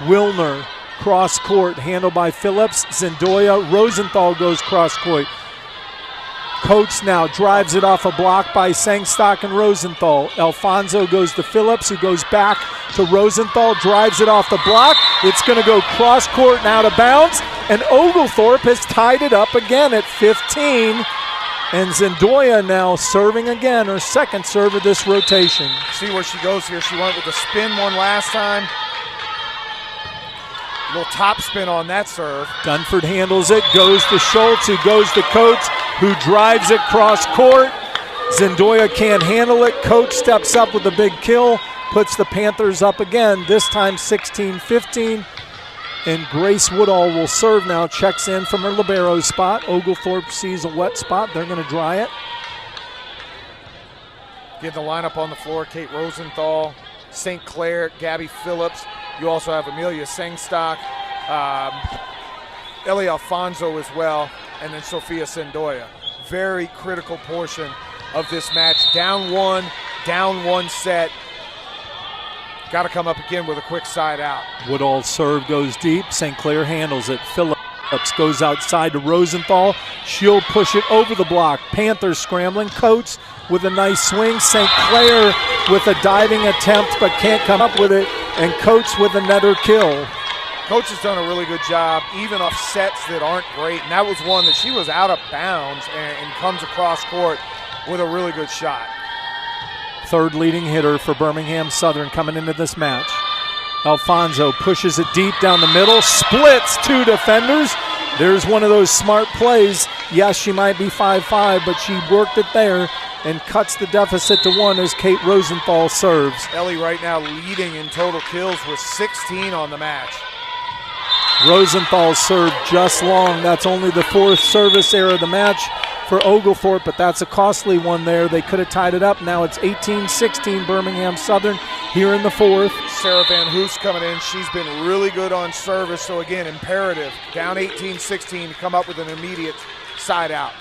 Wilner, cross court, handled by Phillips. Zendoya, Rosenthal goes cross court. Coates now drives it off a block by Sangstock and Rosenthal. Alfonso goes to Phillips, who goes back to Rosenthal, drives it off the block. It's going to go cross court and out of bounds, and Oglethorpe has tied it up again at 15. And Zendoya now serving again, her second serve of this rotation. See where she goes here. She went with the spin one last time. Little top spin on that serve. Dunford handles it, goes to Schultz, who goes to Coates, who drives it cross court. Zendoya can't handle it. Coates steps up with a big kill, puts the Panthers up again, this time 16-15. And Grace Woodall will serve now, checks in from her libero spot. Oglethorpe sees a wet spot. They're going to dry it. Get the lineup on the floor. Kate Rosenthal, St. Clair, Gabby Phillips. You also have Amelia Sangstock, Ellie Alfonso as well, and then Sophia Zendoya. Very critical portion of this match. Down 1 set. Got to come up again with a quick side out. Woodall's serve goes deep. St. Clair handles it. Phillips goes outside to Rosenthal. She'll push it over the block. Panthers scrambling. Coates with a nice swing. St. Clair with a diving attempt but can't come up with it. And Coates with another kill. Coach has done a really good job, even off sets that aren't great. And that was one that she was out of bounds and comes across court with a really good shot. Third leading hitter for Birmingham-Southern coming into this match. Alfonso pushes it deep down the middle, splits 2 defenders. There's one of those smart plays. Yes, she might be 5'5", but she worked it there and cuts the deficit to 1 as Kate Rosenthal serves. Ellie right now leading in total kills with 16 on the match. Rosenthal served just long. That's only the 4th service error of the match for Oglethorpe, but that's a costly one there. They could have tied it up. Now it's 18-16 Birmingham-Southern here in the 4th. Sarah Van Hoos coming in. She's been really good on service, so again, imperative. Down 18-16 to come up with an immediate side out.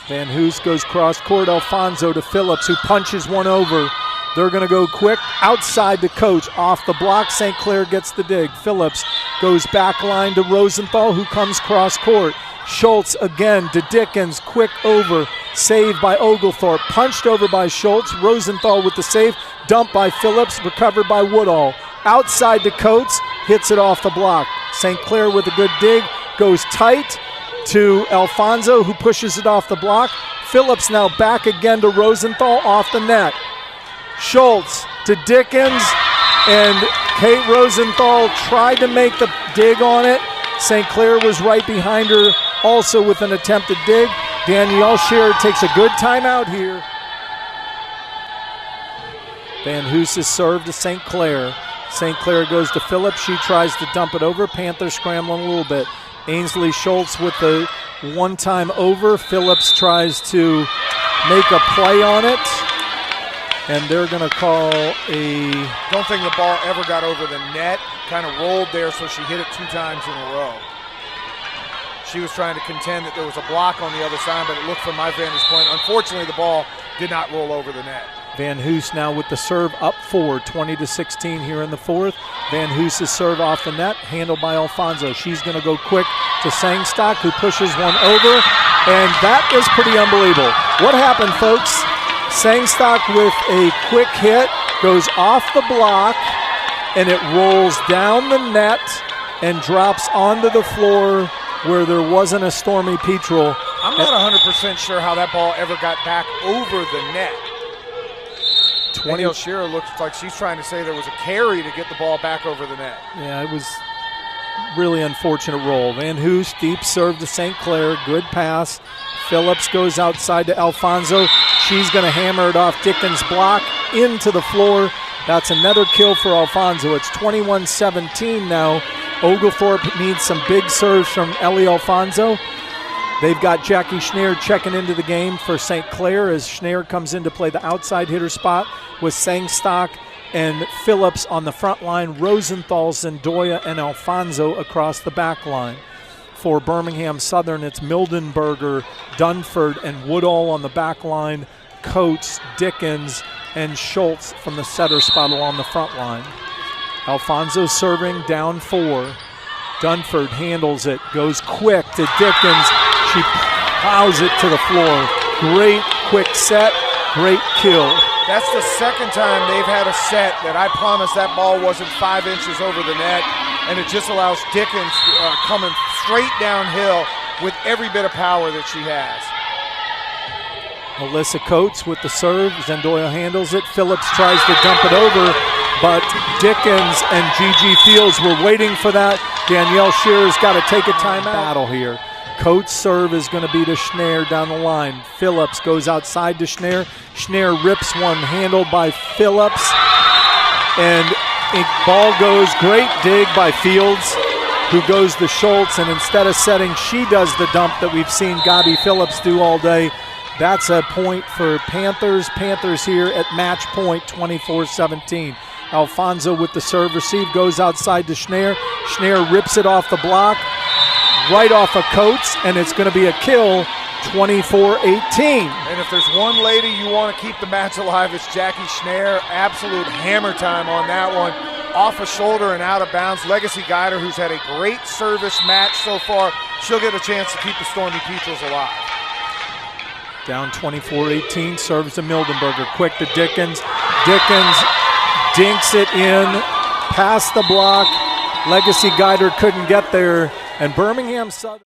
Van Hoos goes cross court. Alfonso to Phillips, who punches one over. They're going to go quick outside to Coach. Off the block, St. Clair gets the dig. Phillips goes back line to Rosenthal, who comes cross court. Schultz again to Dickens, quick over, saved by Oglethorpe, punched over by Schultz. Rosenthal with the save, dumped by Phillips, recovered by Woodall. Outside to Coates, hits it off the block. St. Clair with a good dig, goes tight to Alfonso, who pushes it off the block. Phillips now back again to Rosenthal, off the net. Schultz to Dickens, and Kate Rosenthal tried to make the dig on it. St. Clair was right behind her, also with an attempted dig. Danielle Scherer takes a good timeout here. Van Hoos' serve to St. Clair. St. Clair goes to Phillips. She tries to dump it over. Panthers scrambling a little bit. Ainsley Schultz with the one-time over. Phillips tries to make a play on it. And they're going to call a... Don't think the ball ever got over the net. Kind of rolled there, so she hit it 2 times in a row. She was trying to contend that there was a block on the other side, but it looked from my vantage point. Unfortunately, the ball did not roll over the net. Van Hoos now with the serve up 4, 20-16 here in the 4th. Van Hoos' serve off the net, handled by Alfonso. She's going to go quick to Sangstock, who pushes one over, and that is pretty unbelievable. What happened, folks? Sangstock with a quick hit, goes off the block, and it rolls down the net and drops onto the floor where there wasn't a Stormy Petrel. I'm not 100% sure how that ball ever got back over the net. Danielle Shearer looks like she's trying to say there was a carry to get the ball back over the net. Yeah, it was really unfortunate roll. Van Hoos, deep serve to St. Clair, good pass. Phillips goes outside to Alfonso. She's going to hammer it off Dickens' block into the floor. That's another kill for Alfonso. It's 21-17 now. Oglethorpe needs some big serves from Ellie Alfonso. They've got Jackie Schneer checking into the game for St. Clair as Schneer comes in to play the outside hitter spot with Sangstock and Phillips on the front line, Rosenthal, Zendoya, and Alfonso across the back line. For Birmingham-Southern, it's Mildenberger, Dunford, and Woodall on the back line, Coates, Dickens, and Schultz from the setter spot along the front line. Alfonso serving down 4. Dunford handles it, goes quick to Dickens. She plows it to the floor. Great quick set, great kill. That's the second time they've had a set that I promise that ball wasn't 5 inches over the net, and it just allows Dickens coming straight downhill with every bit of power that she has. Alyssa Coates with the serve. Zendoya handles it. Phillips tries to dump it over, but Dickens and Gigi Fields were waiting for that. Danielle Shearer's got to take a timeout. Battle here. Coates' serve is going to be to Schneer down the line. Phillips goes outside to Schneer. Schneer rips one, handled by Phillips. And ball goes, great dig by Fields, who goes to Schultz, and instead of setting, she does the dump that we've seen Gabi Phillips do all day. That's a point for Panthers. Panthers here at match point, 24-17. Alfonso with the serve receive, goes outside to Schneer. Schneer rips it off the block, right off of Coates, and it's going to be a kill, 24-18. And if there's one lady you want to keep the match alive, it's Jackie Schneer. Absolute hammer time on that one. Off a shoulder and out of bounds. Legacy Guider, who's had a great service match so far, she'll get a chance to keep the Stormy Petrels alive. Down 24-18, serves to Mildenberger, quick to Dickens. Dickens dinks it in, past the block. Legacy Guider couldn't get there, and Birmingham-Southern.